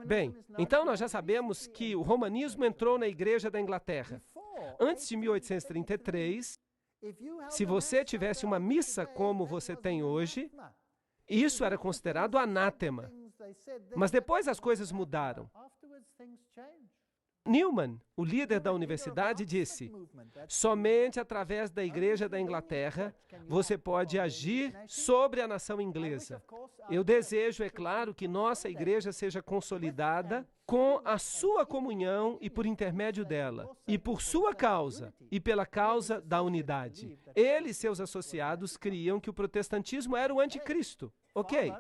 Bem, então nós já sabemos que o romanismo entrou na Igreja da Inglaterra. Antes de 1833, se você tivesse uma missa como você tem hoje, isso era considerado anátema. Mas depois as coisas mudaram. Newman, o líder da universidade, disse: somente através da Igreja da Inglaterra você pode agir sobre a nação inglesa. Eu desejo, é claro, que nossa igreja seja consolidada com a sua comunhão e por intermédio dela, e por sua causa, e pela causa da unidade. Ele e seus associados criam que o protestantismo era o anticristo. Ok.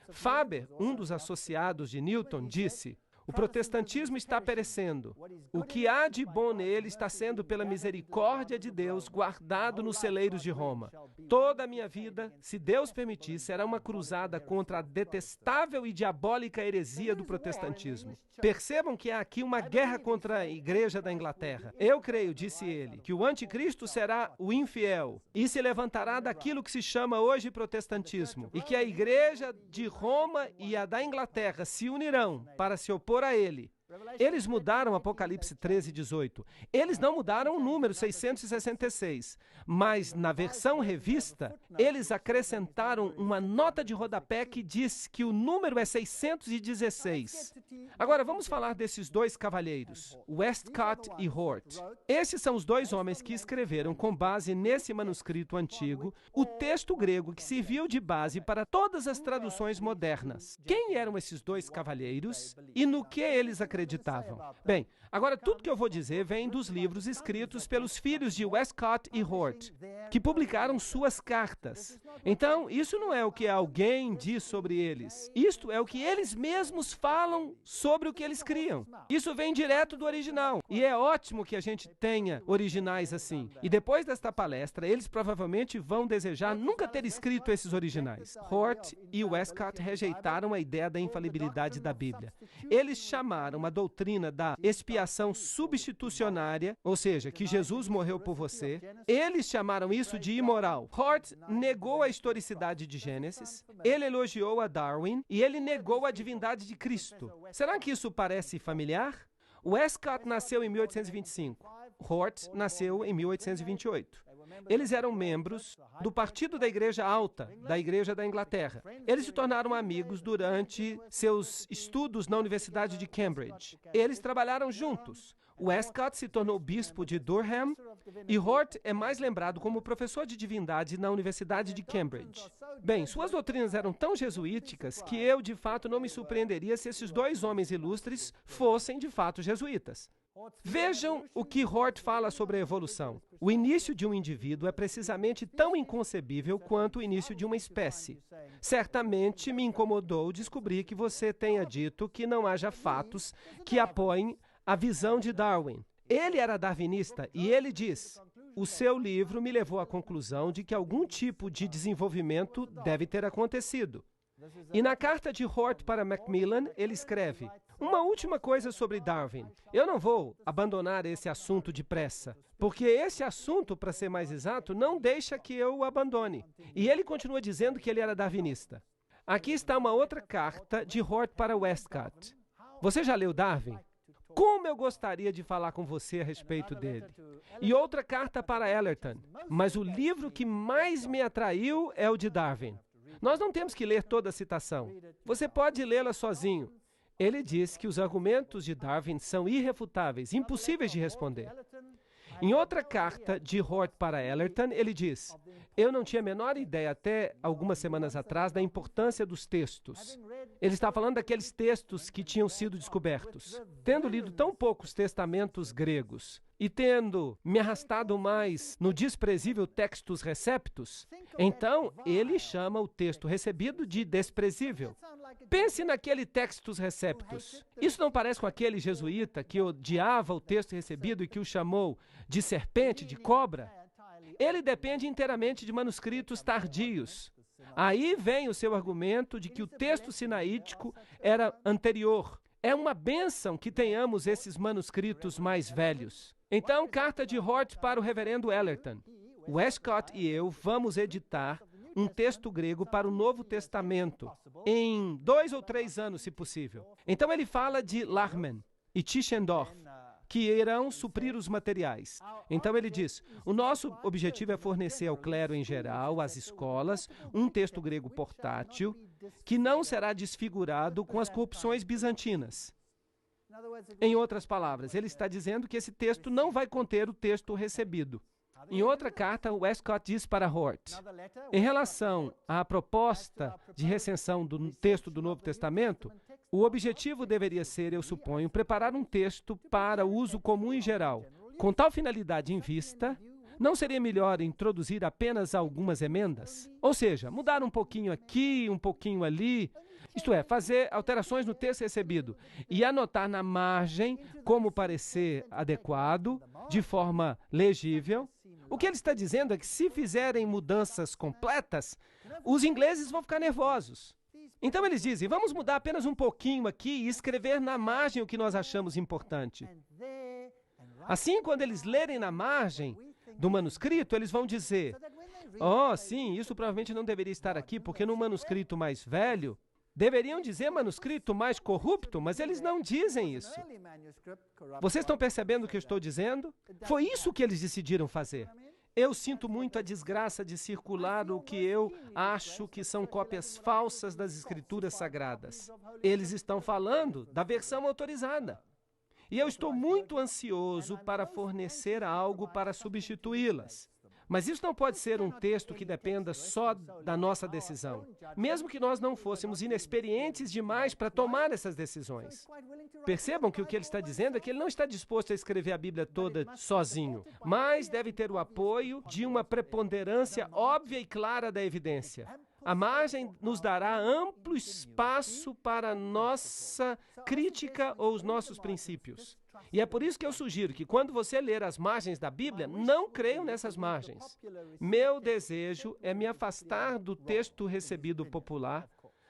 Faber, um dos associados de Newton, disse: o protestantismo está perecendo. O que há de bom nele está sendo, pela misericórdia de Deus, guardado nos celeiros de Roma. Toda a minha vida, se Deus permitir, será uma cruzada contra a detestável e diabólica heresia do protestantismo. Percebam que há aqui uma guerra contra a Igreja da Inglaterra. Eu creio, disse ele, que o anticristo será o infiel e se levantará daquilo que se chama hoje protestantismo, e que a Igreja de Roma e a da Inglaterra se unirão para se opor a ele. Eles mudaram Apocalipse 13, 18. Eles não mudaram o número 666, mas na versão revista, eles acrescentaram uma nota de rodapé que diz que o número é 616. Agora, vamos falar desses dois cavalheiros, Westcott e Hort. Esses são os dois homens que escreveram, com base nesse manuscrito antigo, o texto grego que serviu de base para todas as traduções modernas. Quem eram esses dois cavalheiros e no que eles acreditavam? Bem, agora tudo que eu vou dizer vem dos livros escritos pelos filhos de Westcott e Hort, que publicaram suas cartas. Então, isso não é o que alguém diz sobre eles. Isto é o que eles mesmos falam sobre o que eles criam. Isso vem direto do original. E é ótimo que a gente tenha originais assim. E depois desta palestra, eles provavelmente vão desejar nunca ter escrito esses originais. Hort e Westcott rejeitaram a ideia da infalibilidade da Bíblia. Eles chamaram a doutrina da expiação substitucionária, ou seja, que Jesus morreu por você. Eles chamaram isso de imoral. Hort negou a historicidade de Gênesis, ele elogiou a Darwin e ele negou a divindade de Cristo. Será que isso parece familiar? Westcott nasceu em 1825. Hort nasceu em 1828. Eles eram membros do Partido da Igreja Alta, da Igreja da Inglaterra. Eles se tornaram amigos durante seus estudos na Universidade de Cambridge. Eles trabalharam juntos. Westcott se tornou bispo de Durham e Hort é mais lembrado como professor de divindade na Universidade de Cambridge. Bem, suas doutrinas eram tão jesuíticas que eu, de fato, não me surpreenderia se esses dois homens ilustres fossem, de fato, jesuítas. Vejam o que Hort fala sobre a evolução. O início de um indivíduo é precisamente tão inconcebível quanto o início de uma espécie. Certamente me incomodou descobrir que você tenha dito que não haja fatos que apoiem a visão de Darwin. Ele era darwinista e ele diz: o seu livro me levou à conclusão de que algum tipo de desenvolvimento deve ter acontecido. E na carta de Hort para Macmillan, ele escreve: uma última coisa sobre Darwin. Eu não vou abandonar esse assunto depressa, porque esse assunto, para ser mais exato, não deixa que eu o abandone. E ele continua dizendo que ele era darwinista. Aqui está uma outra carta de Hort para Westcott. Você já leu Darwin? Como eu gostaria de falar com você a respeito dele. E outra carta para Ellerton. Mas o livro que mais me atraiu é o de Darwin. Nós não temos que ler toda a citação. Você pode lê-la sozinho. Ele diz que os argumentos de Darwin são irrefutáveis, impossíveis de responder. Em outra carta de Hort para Ellerton, ele diz: eu não tinha a menor ideia até algumas semanas atrás da importância dos textos. Ele está falando daqueles textos que tinham sido descobertos. Tendo lido tão poucos testamentos gregos e tendo me arrastado mais no desprezível textus receptus, então ele chama o texto recebido de desprezível. Pense naquele textus receptus. Isso não parece com aquele jesuíta que odiava o texto recebido e que o chamou de serpente, de cobra? Ele depende inteiramente de manuscritos tardios. Aí vem o seu argumento de que o texto sinaítico era anterior. É uma bênção que tenhamos esses manuscritos mais velhos. Então, carta de Hort para o reverendo Ellerton. Westcott e eu vamos editar um texto grego para o Novo Testamento em 2 ou 3 anos, se possível. Então, ele fala de Lachmann e Tischendorf, que irão suprir os materiais. Então ele diz: o nosso objetivo é fornecer ao clero em geral, às escolas, um texto grego portátil que não será desfigurado com as corrupções bizantinas. Em outras palavras, ele está dizendo que esse texto não vai conter o texto recebido. Em outra carta, Westcott diz para Hort: em relação à proposta de recensão do texto do Novo Testamento, o objetivo deveria ser, eu suponho, preparar um texto para uso comum em geral. Com tal finalidade em vista, não seria melhor introduzir apenas algumas emendas? Ou seja, mudar um pouquinho aqui, um pouquinho ali, isto é, fazer alterações no texto recebido e anotar na margem como parecer adequado, de forma legível. O que ele está dizendo é que se fizerem mudanças completas, os ingleses vão ficar nervosos. Então eles dizem: vamos mudar apenas um pouquinho aqui e escrever na margem o que nós achamos importante. Assim, quando eles lerem na margem do manuscrito, eles vão dizer: oh, sim, isso provavelmente não deveria estar aqui, porque no manuscrito mais velho, Deveriam dizer manuscrito mais corrupto, mas eles não dizem isso. Vocês estão percebendo o que eu estou dizendo? Foi isso que eles decidiram fazer. Eu sinto muito a desgraça de circular o que eu acho que são cópias falsas das Escrituras Sagradas. Eles estão falando da versão autorizada. E eu estou muito ansioso para fornecer algo para substituí-las. Mas isso não pode ser um texto que dependa só da nossa decisão, mesmo que nós não fôssemos inexperientes demais para tomar essas decisões. Percebam que o que ele está dizendo é que ele não está disposto a escrever a Bíblia toda sozinho, mas deve ter o apoio de uma preponderância óbvia e clara da evidência. A margem nos dará amplo espaço para a nossa crítica ou os nossos princípios. E é por isso que eu sugiro que quando você ler as margens da Bíblia, não creiam nessas margens. Meu desejo é me afastar do texto recebido popular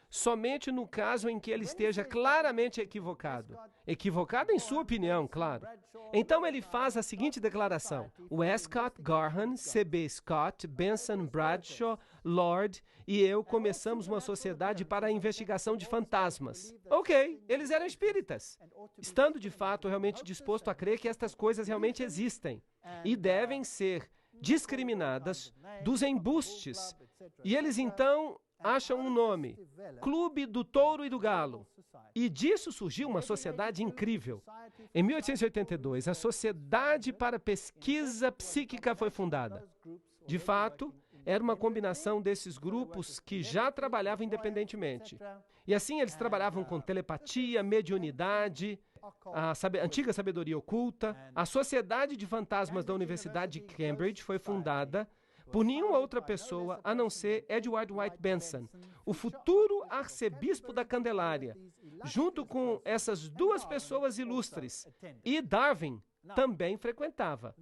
somente no caso em que ele esteja claramente equivocado. Equivocado em sua opinião, claro. Então ele faz a seguinte declaração: Westcott, Garhan, C.B. Scott, Benson, Bradshaw, Lord e eu começamos uma sociedade para a investigação de fantasmas. Ok, eles eram espíritas, estando de fato realmente disposto a crer que estas coisas realmente existem e devem ser discriminadas dos embustes. E eles então acham um nome, Clube do Touro e do Galo. E disso surgiu uma sociedade incrível. Em 1882, a Sociedade para Pesquisa Psíquica foi fundada. De fato, era uma combinação desses grupos que já trabalhavam independentemente. E assim eles trabalhavam com telepatia, mediunidade, a antiga sabedoria oculta. A Sociedade de Fantasmas da Universidade de Cambridge foi fundada por nenhuma outra pessoa a não ser Edward White Benson, o futuro arcebispo da Candelária, junto com essas duas pessoas ilustres. E Darwin também frequentava.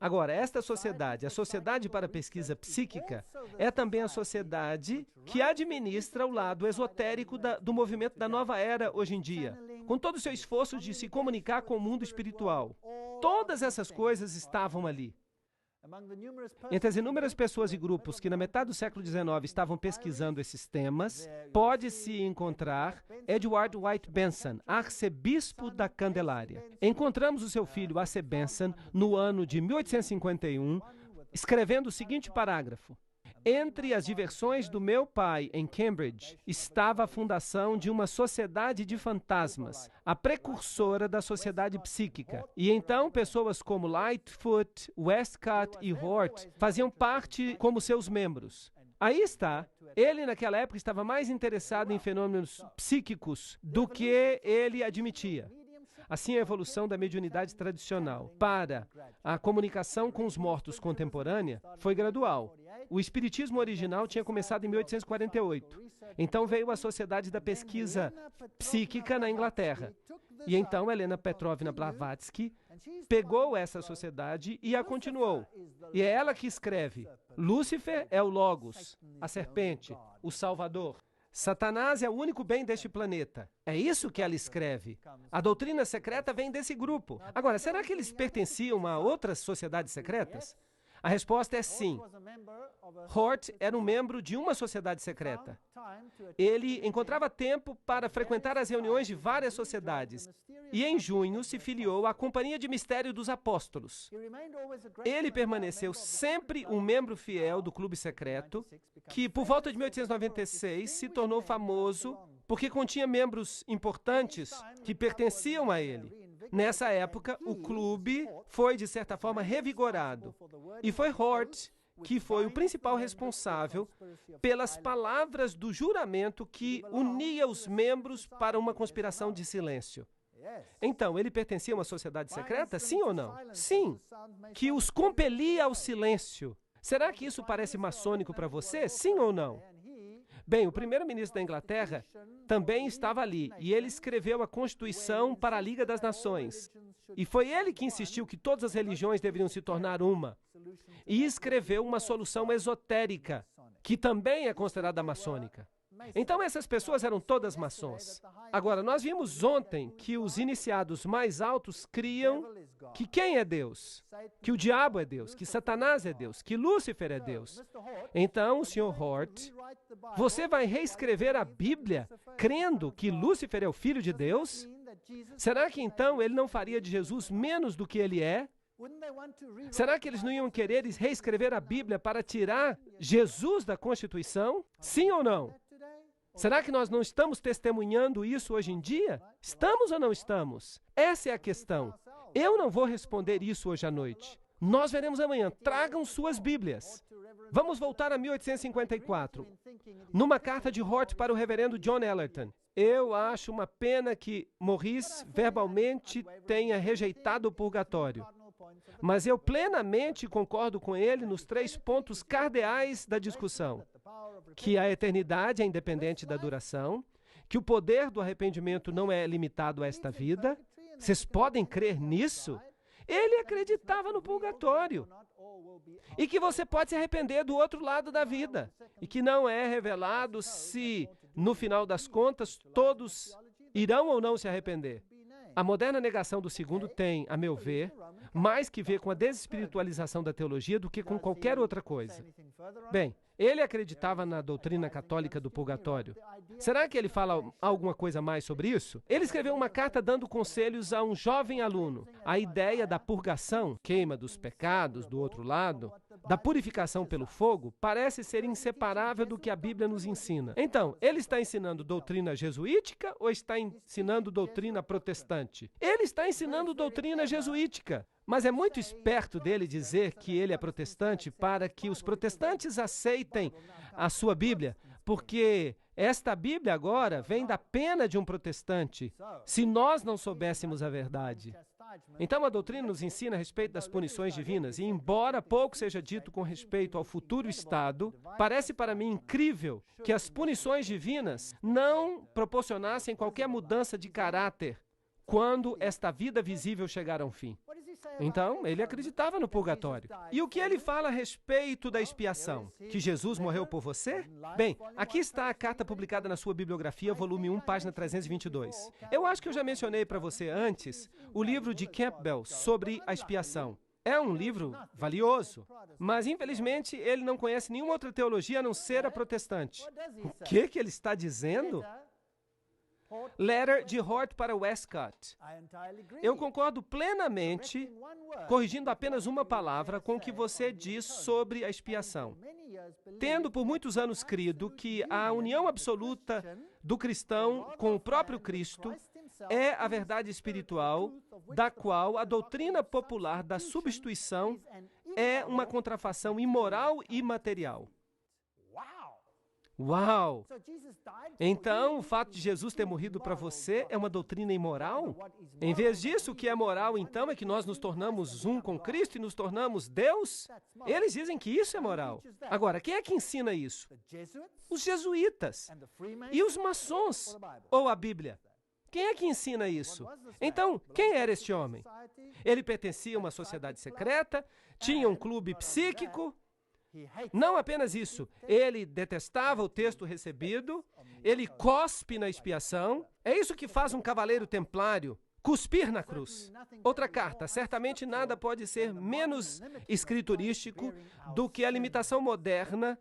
Agora, esta sociedade, a Sociedade para a Pesquisa Psíquica, é também a sociedade que administra o lado esotérico do movimento da nova era hoje em dia, com todo o seu esforço de se comunicar com o mundo espiritual. Todas essas coisas estavam ali. Entre as inúmeras pessoas e grupos que na metade do século XIX estavam pesquisando esses temas, pode-se encontrar Edward White Benson, arcebispo da Candelária. Encontramos o seu filho, A.C. Benson, no ano de 1851, escrevendo o seguinte parágrafo: entre as diversões do meu pai em Cambridge estava a fundação de uma sociedade de fantasmas, a precursora da sociedade psíquica. E então pessoas como Lightfoot, Westcott e Hort faziam parte como seus membros. Aí está. Ele, naquela época, estava mais interessado em fenômenos psíquicos do que ele admitia. Assim, a evolução da mediunidade tradicional para a comunicação com os mortos contemporânea foi gradual. O espiritismo original tinha começado em 1848. Então veio a Sociedade da Pesquisa Psíquica na Inglaterra. E então Helena Petrovna Blavatsky pegou essa sociedade e a continuou. E é ela que escreve: Lúcifer é o Logos, a serpente, o Salvador. Satanás é o único bem deste planeta. É isso que ela escreve. A doutrina secreta vem desse grupo. Agora, será que eles pertenciam a outras sociedades secretas? A resposta é sim. Hort era um membro de uma sociedade secreta. Ele encontrava tempo para frequentar as reuniões de várias sociedades e, em junho, se filiou à Companhia de Mistério dos Apóstolos. Ele permaneceu sempre um membro fiel do clube secreto, que, por volta de 1896, se tornou famoso porque continha membros importantes que pertenciam a ele. Nessa época, o clube foi, de certa forma, revigorado. E foi Hort que foi o principal responsável pelas palavras do juramento que unia os membros para uma conspiração de silêncio. Então, ele pertencia a uma sociedade secreta? Sim ou não? Sim. Que os compelia ao silêncio. Será que isso parece maçônico para você? Sim ou não? Bem, o primeiro-ministro da Inglaterra também estava ali, e ele escreveu a Constituição para a Liga das Nações. E foi ele que insistiu que todas as religiões deveriam se tornar uma. E escreveu uma solução esotérica, que também é considerada maçônica. Então, essas pessoas eram todas maçons. Agora, nós vimos ontem que os iniciados mais altos criam que quem é Deus? Que o diabo é Deus, que Satanás é Deus, que Lúcifer é Deus. Então, o Sr. Hort, você vai reescrever a Bíblia crendo que Lúcifer é o filho de Deus? Será que então ele não faria de Jesus menos do que ele é? Será que eles não iam querer reescrever a Bíblia para tirar Jesus da Constituição? Sim ou não? Será que nós não estamos testemunhando isso hoje em dia? Estamos ou não estamos? Essa é a questão. Eu não vou responder isso hoje à noite. Nós veremos amanhã. Tragam suas Bíblias. Vamos voltar a 1854. Numa carta de Hort para o reverendo John Ellerton. Eu acho uma pena que Maurice verbalmente tenha rejeitado o purgatório. Mas eu plenamente concordo com ele nos 3 pontos cardeais da discussão. Que a eternidade é independente da duração, que o poder do arrependimento não é limitado a esta vida. Vocês podem crer nisso? Ele acreditava no purgatório. E que você pode se arrepender do outro lado da vida. E que não é revelado se, no final das contas, todos irão ou não se arrepender. A moderna negação do segundo tem, a meu ver, mais que ver com a desespiritualização da teologia do que com qualquer outra coisa. Bem, ele acreditava na doutrina católica do purgatório. Será que ele fala alguma coisa mais sobre isso? Ele escreveu uma carta dando conselhos a um jovem aluno. A ideia da purgação, queima dos pecados do outro lado, da purificação pelo fogo, parece ser inseparável do que a Bíblia nos ensina. Então, ele está ensinando doutrina jesuítica ou está ensinando doutrina protestante? Ele está ensinando doutrina jesuítica. Mas é muito esperto dele dizer que ele é protestante para que os protestantes aceitem a sua Bíblia, porque esta Bíblia agora vem da pena de um protestante, se nós não soubéssemos a verdade. Então, a doutrina nos ensina a respeito das punições divinas, e embora pouco seja dito com respeito ao futuro estado, parece para mim incrível que as punições divinas não proporcionassem qualquer mudança de caráter quando esta vida visível chegar a um fim. Então, ele acreditava no purgatório. E o que ele fala a respeito da expiação? Que Jesus morreu por você? Bem, aqui está a carta publicada na sua bibliografia, volume 1, página 322. Eu acho que eu já mencionei para você antes o livro de Campbell sobre a expiação. É um livro valioso, mas infelizmente ele não conhece nenhuma outra teologia a não ser a protestante. O que ele está dizendo? Letter de Hort para Westcott. Eu concordo plenamente, corrigindo apenas uma palavra, com o que você diz sobre a expiação. Tendo por muitos anos crido que a união absoluta do cristão com o próprio Cristo é a verdade espiritual, da qual a doutrina popular da substituição é uma contrafação imoral e material. Uau! Então, o fato de Jesus ter morrido para você é uma doutrina imoral? Em vez disso, o que é moral, então, é que nós nos tornamos um com Cristo e nos tornamos Deus? Eles dizem que isso é moral. Agora, quem é que ensina isso? Os jesuítas e os maçons, ou a Bíblia. Quem é que ensina isso? Então, quem era este homem? Ele pertencia a uma sociedade secreta, tinha um clube psíquico. Não apenas isso, ele detestava o texto recebido, ele cospe na expiação. É isso que faz um cavaleiro templário, cuspir na cruz. Outra carta, certamente nada pode ser menos escriturístico do que a limitação moderna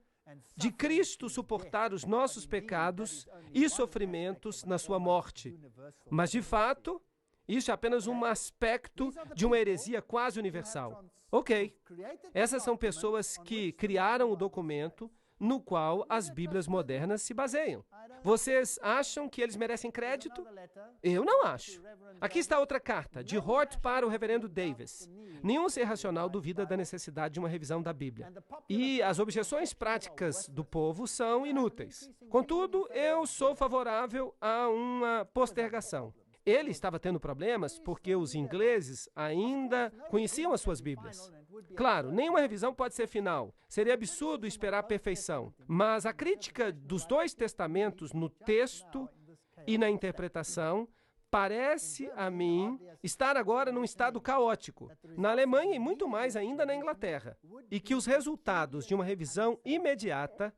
de Cristo suportar os nossos pecados e sofrimentos na sua morte. Mas, de fato, isso é apenas um aspecto de uma heresia quase universal. Ok, essas são pessoas que criaram o documento no qual as Bíblias modernas se baseiam. Vocês acham que eles merecem crédito? Eu não acho. Aqui está outra carta, de Hort para o reverendo Davis. Nenhum ser racional duvida da necessidade de uma revisão da Bíblia. E as objeções práticas do povo são inúteis. Contudo, eu sou favorável a uma postergação. Ele estava tendo problemas porque os ingleses ainda conheciam as suas Bíblias. Claro, nenhuma revisão pode ser final. Seria absurdo esperar a perfeição. Mas a crítica dos dois testamentos no texto e na interpretação parece a mim estar agora num estado caótico, na Alemanha e muito mais ainda na Inglaterra, e que os resultados de uma revisão imediata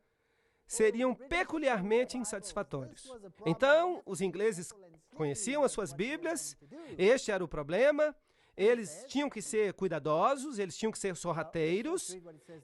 seriam peculiarmente insatisfatórios. Então, os ingleses conheciam as suas Bíblias, este era o problema, Eles tinham que ser cuidadosos, eles tinham que ser sorrateiros,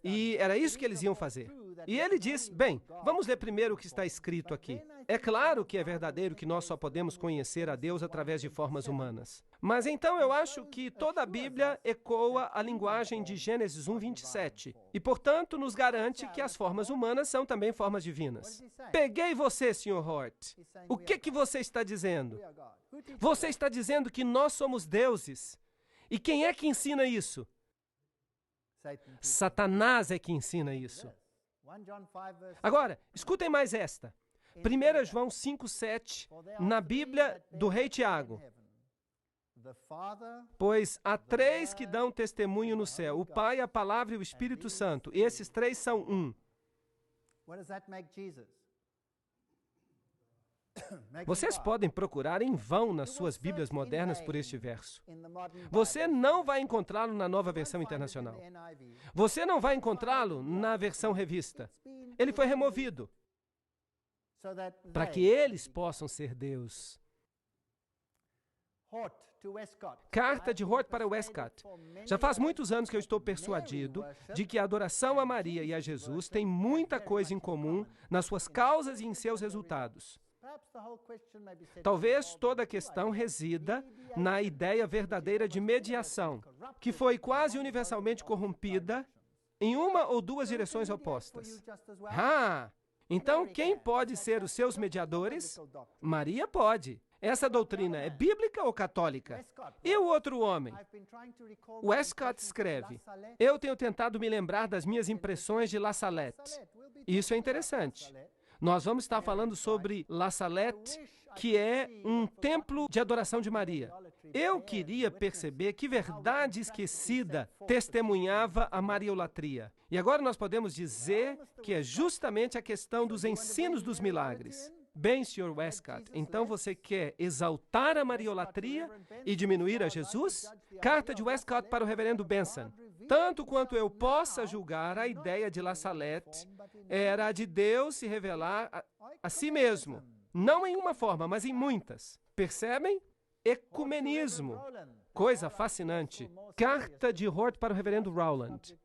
e era isso que eles iam fazer. E ele diz, bem, vamos ler primeiro o que está escrito aqui. É claro que é verdadeiro que nós só podemos conhecer a Deus através de formas humanas. Mas então eu acho que toda a Bíblia ecoa a linguagem de Gênesis 1:27 e, portanto, nos garante que as formas humanas são também formas divinas. Peguei você, Sr. Hort. O que você está dizendo? Você está dizendo que nós somos deuses. E quem é que ensina isso? Satanás é que ensina isso. Agora, escutem mais esta. 1 João 5:7, na Bíblia do rei Tiago. Pois há três que dão testemunho no céu, o Pai, a Palavra e o Espírito Santo. Esses três são um. Vocês podem procurar em vão nas suas Bíblias modernas por este verso. Você não vai encontrá-lo na Nova Versão Internacional. Você não vai encontrá-lo na versão revista. Ele foi removido para que eles possam ser Deus. Carta de Hort para Westcott. Já faz muitos anos que eu estou persuadido de que a adoração a Maria e a Jesus tem muita coisa em comum nas suas causas e em seus resultados. Talvez toda a questão resida na ideia verdadeira de mediação, que foi quase universalmente corrompida em uma ou duas direções opostas. Então quem pode ser os seus mediadores? Maria pode. Essa doutrina é bíblica ou católica? E o outro homem? Westcott escreve, eu tenho tentado me lembrar das minhas impressões de La Salette. Isso é interessante. Nós vamos estar falando sobre La Salette, que é um templo de adoração de Maria. Eu queria perceber que verdade esquecida testemunhava a mariolatria. E agora nós podemos dizer que é justamente a questão dos ensinos dos milagres. Bem, Sr. Westcott, então você quer exaltar a mariolatria e diminuir a Jesus? Carta de Westcott para o reverendo Benson. Tanto quanto eu possa julgar, a ideia de La Salette era a de Deus se revelar a si mesmo. Não em uma forma, mas em muitas. Percebem? Ecumenismo. Coisa fascinante. Carta de Hort para o reverendo Rowland.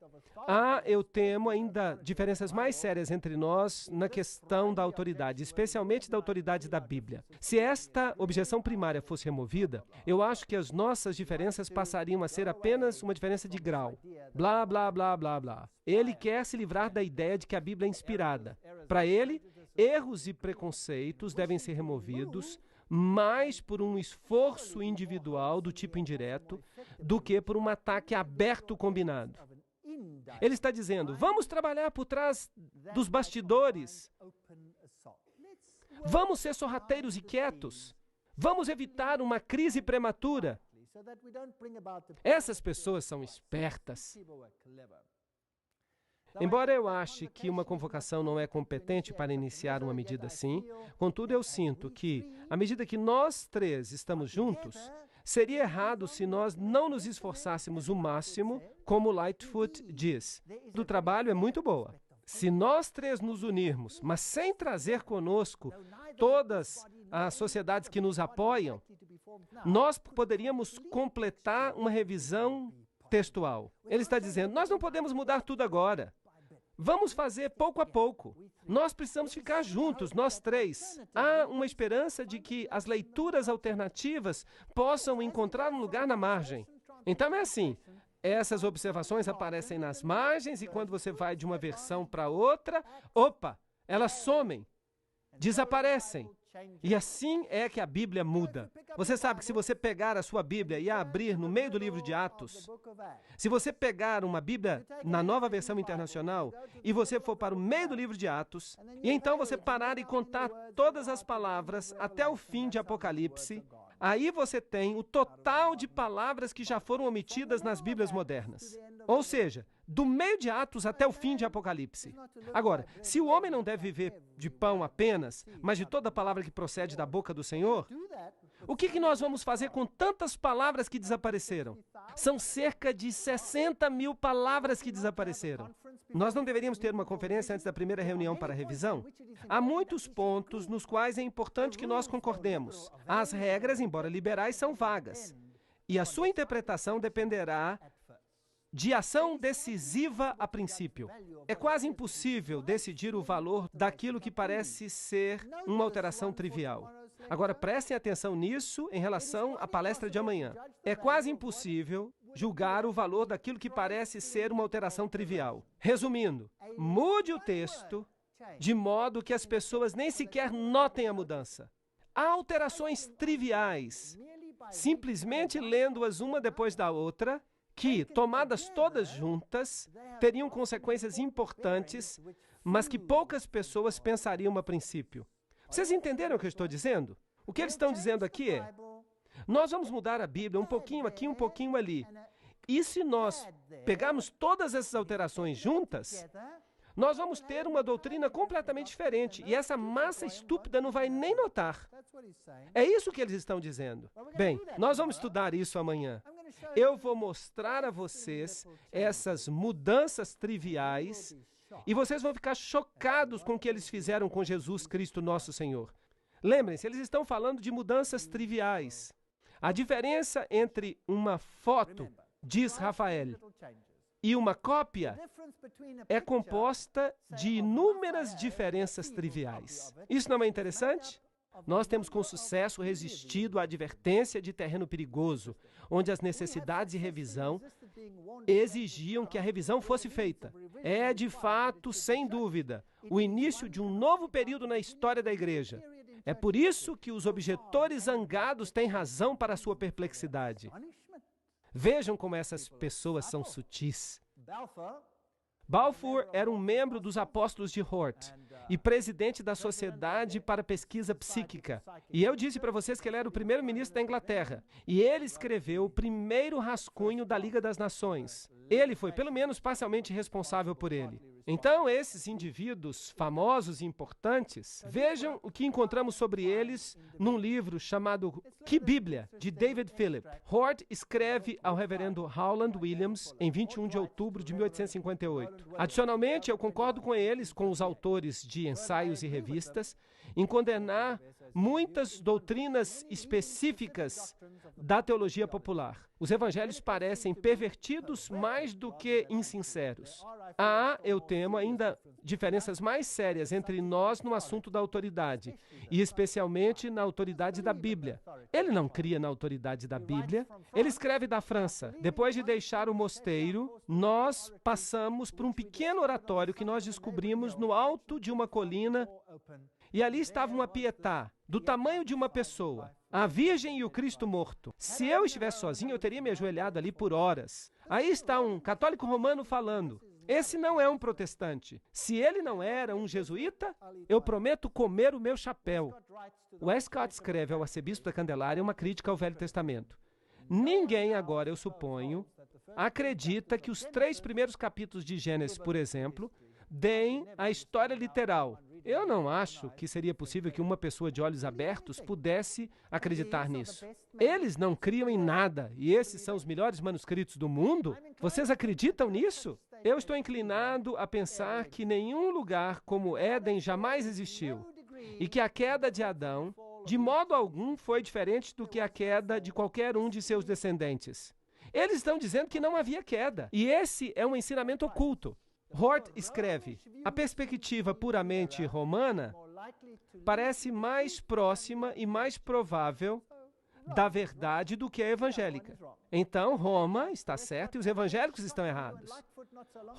Eu temo ainda diferenças mais sérias entre nós na questão da autoridade, especialmente da autoridade da Bíblia. Se esta objeção primária fosse removida, eu acho que as nossas diferenças passariam a ser apenas uma diferença de grau. Blá, blá, blá, blá, blá. Ele quer se livrar da ideia de que a Bíblia é inspirada. Para ele, erros e preconceitos devem ser removidos mais por um esforço individual do tipo indireto do que por um ataque aberto combinado. Ele está dizendo, vamos trabalhar por trás dos bastidores. Vamos ser sorrateiros e quietos. Vamos evitar uma crise prematura. Essas pessoas são espertas. Embora eu ache que uma convocação não é competente para iniciar uma medida assim, contudo eu sinto que, à medida que nós três estamos juntos, seria errado se nós não nos esforçássemos o máximo, como Lightfoot diz. Do trabalho é muito boa. Se nós três nos unirmos, mas sem trazer conosco todas as sociedades que nos apoiam, nós poderíamos completar uma revisão textual. Ele está dizendo, nós não podemos mudar tudo agora. Vamos fazer pouco a pouco. Nós precisamos ficar juntos, nós três. Há uma esperança de que as leituras alternativas possam encontrar um lugar na margem. Então é assim, essas observações aparecem nas margens e quando você vai de uma versão para outra, elas somem, desaparecem. E assim é que a Bíblia muda. Você sabe que se você pegar a sua Bíblia e a abrir no meio do livro de Atos, se você pegar uma Bíblia na Nova Versão Internacional e você for para o meio do livro de Atos, e então você parar e contar todas as palavras até o fim de Apocalipse, aí você tem o total de palavras que já foram omitidas nas Bíblias modernas. Ou seja, do meio de Atos até o fim de Apocalipse. Agora, se o homem não deve viver de pão apenas, mas de toda palavra que procede da boca do Senhor, o que nós vamos fazer com tantas palavras que desapareceram? São cerca de 60 mil palavras que desapareceram. Nós não deveríamos ter uma conferência antes da primeira reunião para revisão? Há muitos pontos nos quais é importante que nós concordemos. As regras, embora liberais, são vagas. E a sua interpretação dependerá de ação decisiva a princípio. É quase impossível decidir o valor daquilo que parece ser uma alteração trivial. Agora, prestem atenção nisso em relação à palestra de amanhã. É quase impossível julgar o valor daquilo que parece ser uma alteração trivial. Resumindo, mude o texto de modo que as pessoas nem sequer notem a mudança. Há alterações triviais, simplesmente lendo-as uma depois da outra, que, tomadas todas juntas, teriam consequências importantes, mas que poucas pessoas pensariam a princípio. Vocês entenderam o que eu estou dizendo? O que eles estão dizendo aqui é: nós vamos mudar a Bíblia um pouquinho aqui, um pouquinho ali. E se nós pegarmos todas essas alterações juntas, nós vamos ter uma doutrina completamente diferente. E essa massa estúpida não vai nem notar. É isso que eles estão dizendo. Bem, nós vamos estudar isso amanhã. Eu vou mostrar a vocês essas mudanças triviais e vocês vão ficar chocados com o que eles fizeram com Jesus Cristo, nosso Senhor. Lembrem-se, eles estão falando de mudanças triviais. A diferença entre uma foto, diz Rafael, e uma cópia é composta de inúmeras diferenças triviais. Isso não é interessante? Nós temos com sucesso resistido à advertência de terreno perigoso, onde as necessidades de revisão exigiam que a revisão fosse feita. É, de fato, sem dúvida, o início de um novo período na história da igreja. É por isso que os objetores zangados têm razão para a sua perplexidade. Vejam como essas pessoas são sutis. Balfour era um membro dos Apóstolos de Hort e presidente da Sociedade para Pesquisa Psíquica. E eu disse para vocês que ele era o primeiro-ministro da Inglaterra. E ele escreveu o primeiro rascunho da Liga das Nações. Ele foi, pelo menos, parcialmente responsável por ele. Então, esses indivíduos famosos e importantes, vejam o que encontramos sobre eles num livro chamado Que Bíblia, de David Philip. Hort escreve ao reverendo Howland Williams em 21 de outubro de 1858. Adicionalmente, eu concordo com eles, com os autores de ensaios e revistas, em condenar muitas doutrinas específicas da teologia popular. Os evangelhos parecem pervertidos mais do que insinceros. Há, eu temo, ainda diferenças mais sérias entre nós no assunto da autoridade, e especialmente na autoridade da Bíblia. Ele não cria na autoridade da Bíblia. Ele escreve da França. Depois de deixar o mosteiro, nós passamos por um pequeno oratório que nós descobrimos no alto de uma colina. E ali estava uma pietá, do tamanho de uma pessoa, a Virgem e o Cristo morto. Se eu estivesse sozinho, eu teria me ajoelhado ali por horas. Aí está um católico romano falando. Esse não é um protestante. Se ele não era um jesuíta, eu prometo comer o meu chapéu. Westcott escreve ao arcebispo da Candelária uma crítica ao Velho Testamento. Ninguém agora, eu suponho, acredita que os 3 primeiros capítulos de Gênesis, por exemplo, deem a história literal. Eu não acho que seria possível que uma pessoa de olhos abertos pudesse acreditar nisso. Eles não criam em nada, e esses são os melhores manuscritos do mundo? Vocês acreditam nisso? Eu estou inclinado a pensar que nenhum lugar como Éden jamais existiu, e que a queda de Adão, de modo algum, foi diferente do que a queda de qualquer um de seus descendentes. Eles estão dizendo que não havia queda, e esse é um ensinamento oculto. Hort escreve, a perspectiva puramente romana parece mais próxima e mais provável da verdade do que a evangélica. Então, Roma está certa e os evangélicos estão errados.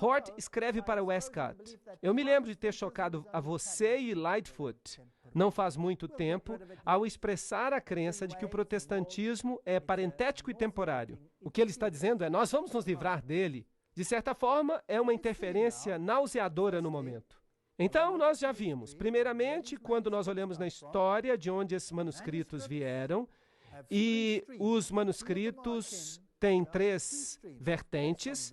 Hort escreve para Westcott, eu me lembro de ter chocado a você e Lightfoot, não faz muito tempo, ao expressar a crença de que o protestantismo é parentético e temporário. O que ele está dizendo é, nós vamos nos livrar dele. De certa forma, é uma interferência nauseadora no momento. Então, nós já vimos, primeiramente, quando nós olhamos na história de onde esses manuscritos vieram, e os manuscritos têm 3 vertentes,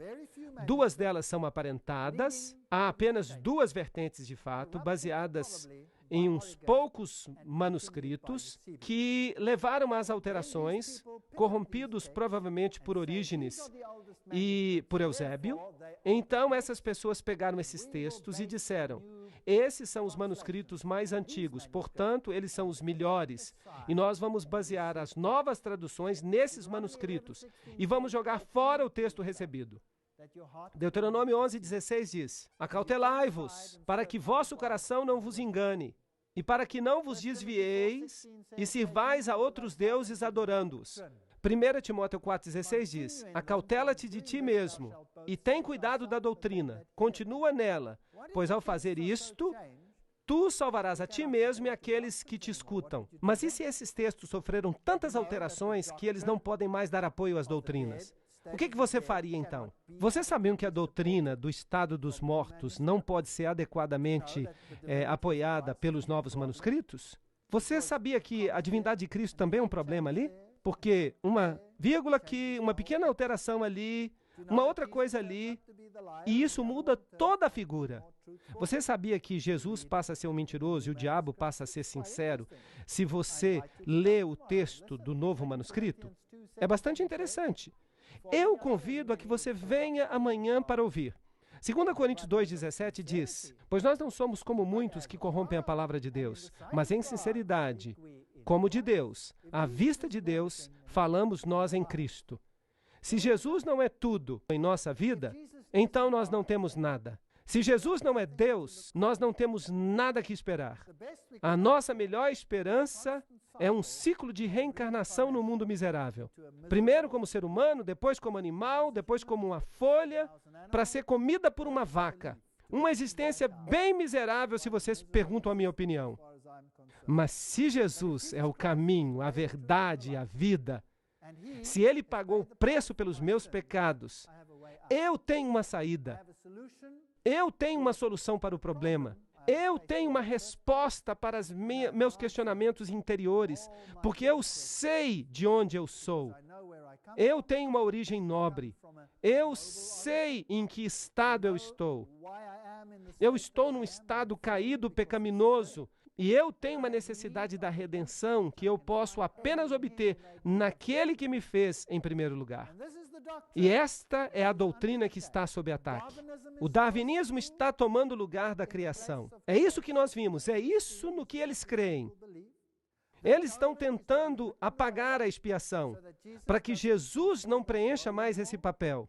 2 delas são aparentadas, há apenas 2 vertentes de fato, baseadas em uns poucos manuscritos que levaram às alterações, corrompidos provavelmente por Orígenes e por Eusébio. Então, essas pessoas pegaram esses textos e disseram, Esses são os manuscritos mais antigos, portanto, eles são os melhores. E nós vamos basear as novas traduções nesses manuscritos e vamos jogar fora o texto recebido. Deuteronômio 11:16 diz: Acautelai-vos, para que vosso coração não vos engane, e para que não vos desvieis e sirvais a outros deuses adorando-os. 1 Timóteo 4,16 diz: Acautela-te de ti mesmo, e tem cuidado da doutrina, continua nela, pois ao fazer isto, tu salvarás a ti mesmo e aqueles que te escutam. Mas e se esses textos sofreram tantas alterações que eles não podem mais dar apoio às doutrinas? O que você faria então? Vocês sabiam que a doutrina do estado dos mortos não pode ser adequadamente apoiada pelos novos manuscritos? Você sabia que a divindade de Cristo também é um problema ali? Porque uma vírgula aqui, uma pequena alteração ali, uma outra coisa ali, e isso muda toda a figura. Você sabia que Jesus passa a ser um mentiroso e o diabo passa a ser sincero se você lê o texto do novo manuscrito? É bastante interessante. Eu convido a que você venha amanhã para ouvir. 2 Coríntios 2,17 diz: Pois nós não somos como muitos que corrompem a palavra de Deus, mas em sinceridade, como de Deus, à vista de Deus, falamos nós em Cristo. Se Jesus não é tudo em nossa vida, então nós não temos nada. Se Jesus não é Deus, nós não temos nada que esperar. A nossa melhor esperança é um ciclo de reencarnação no mundo miserável. Primeiro como ser humano, depois como animal, depois como uma folha, para ser comida por uma vaca. Uma existência bem miserável, se vocês perguntam a minha opinião. Mas se Jesus é o caminho, a verdade e a vida, se Ele pagou o preço pelos meus pecados, eu tenho uma saída. Eu tenho uma solução para o problema. Eu tenho uma resposta para os meus questionamentos interiores, porque eu sei de onde eu sou. Eu tenho uma origem nobre. Eu sei em que estado eu estou. Eu estou num estado caído, pecaminoso, e eu tenho uma necessidade da redenção que eu posso apenas obter naquele que me fez em primeiro lugar. E esta é a doutrina que está sob ataque. O darwinismo está tomando o lugar da criação. É isso que nós vimos, é isso no que eles creem. Eles estão tentando apagar a expiação, para que Jesus não preencha mais esse papel.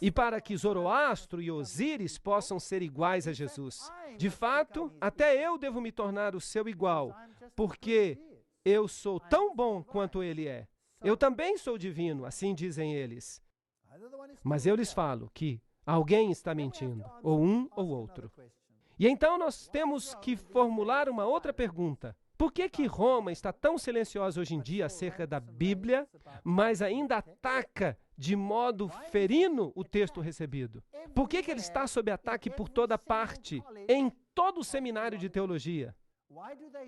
E para que Zoroastro e Osíris possam ser iguais a Jesus. De fato, até eu devo me tornar o seu igual, porque eu sou tão bom quanto ele é. Eu também sou divino, assim dizem eles. Mas eu lhes falo que alguém está mentindo, ou um ou outro. E então nós temos que formular uma outra pergunta. Por que Roma está tão silenciosa hoje em dia acerca da Bíblia, mas ainda ataca de modo ferino o texto recebido? Por que ele está sob ataque por toda parte, em todo o seminário de teologia?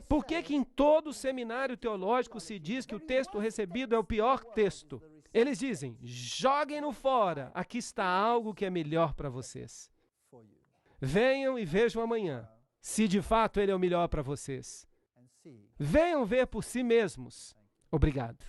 Por que em todo o seminário teológico se diz que o texto recebido é o pior texto? Eles dizem, joguem-no fora, aqui está algo que é melhor para vocês. Venham e vejam amanhã, se de fato ele é o melhor para vocês. Venham ver por si mesmos. Obrigado.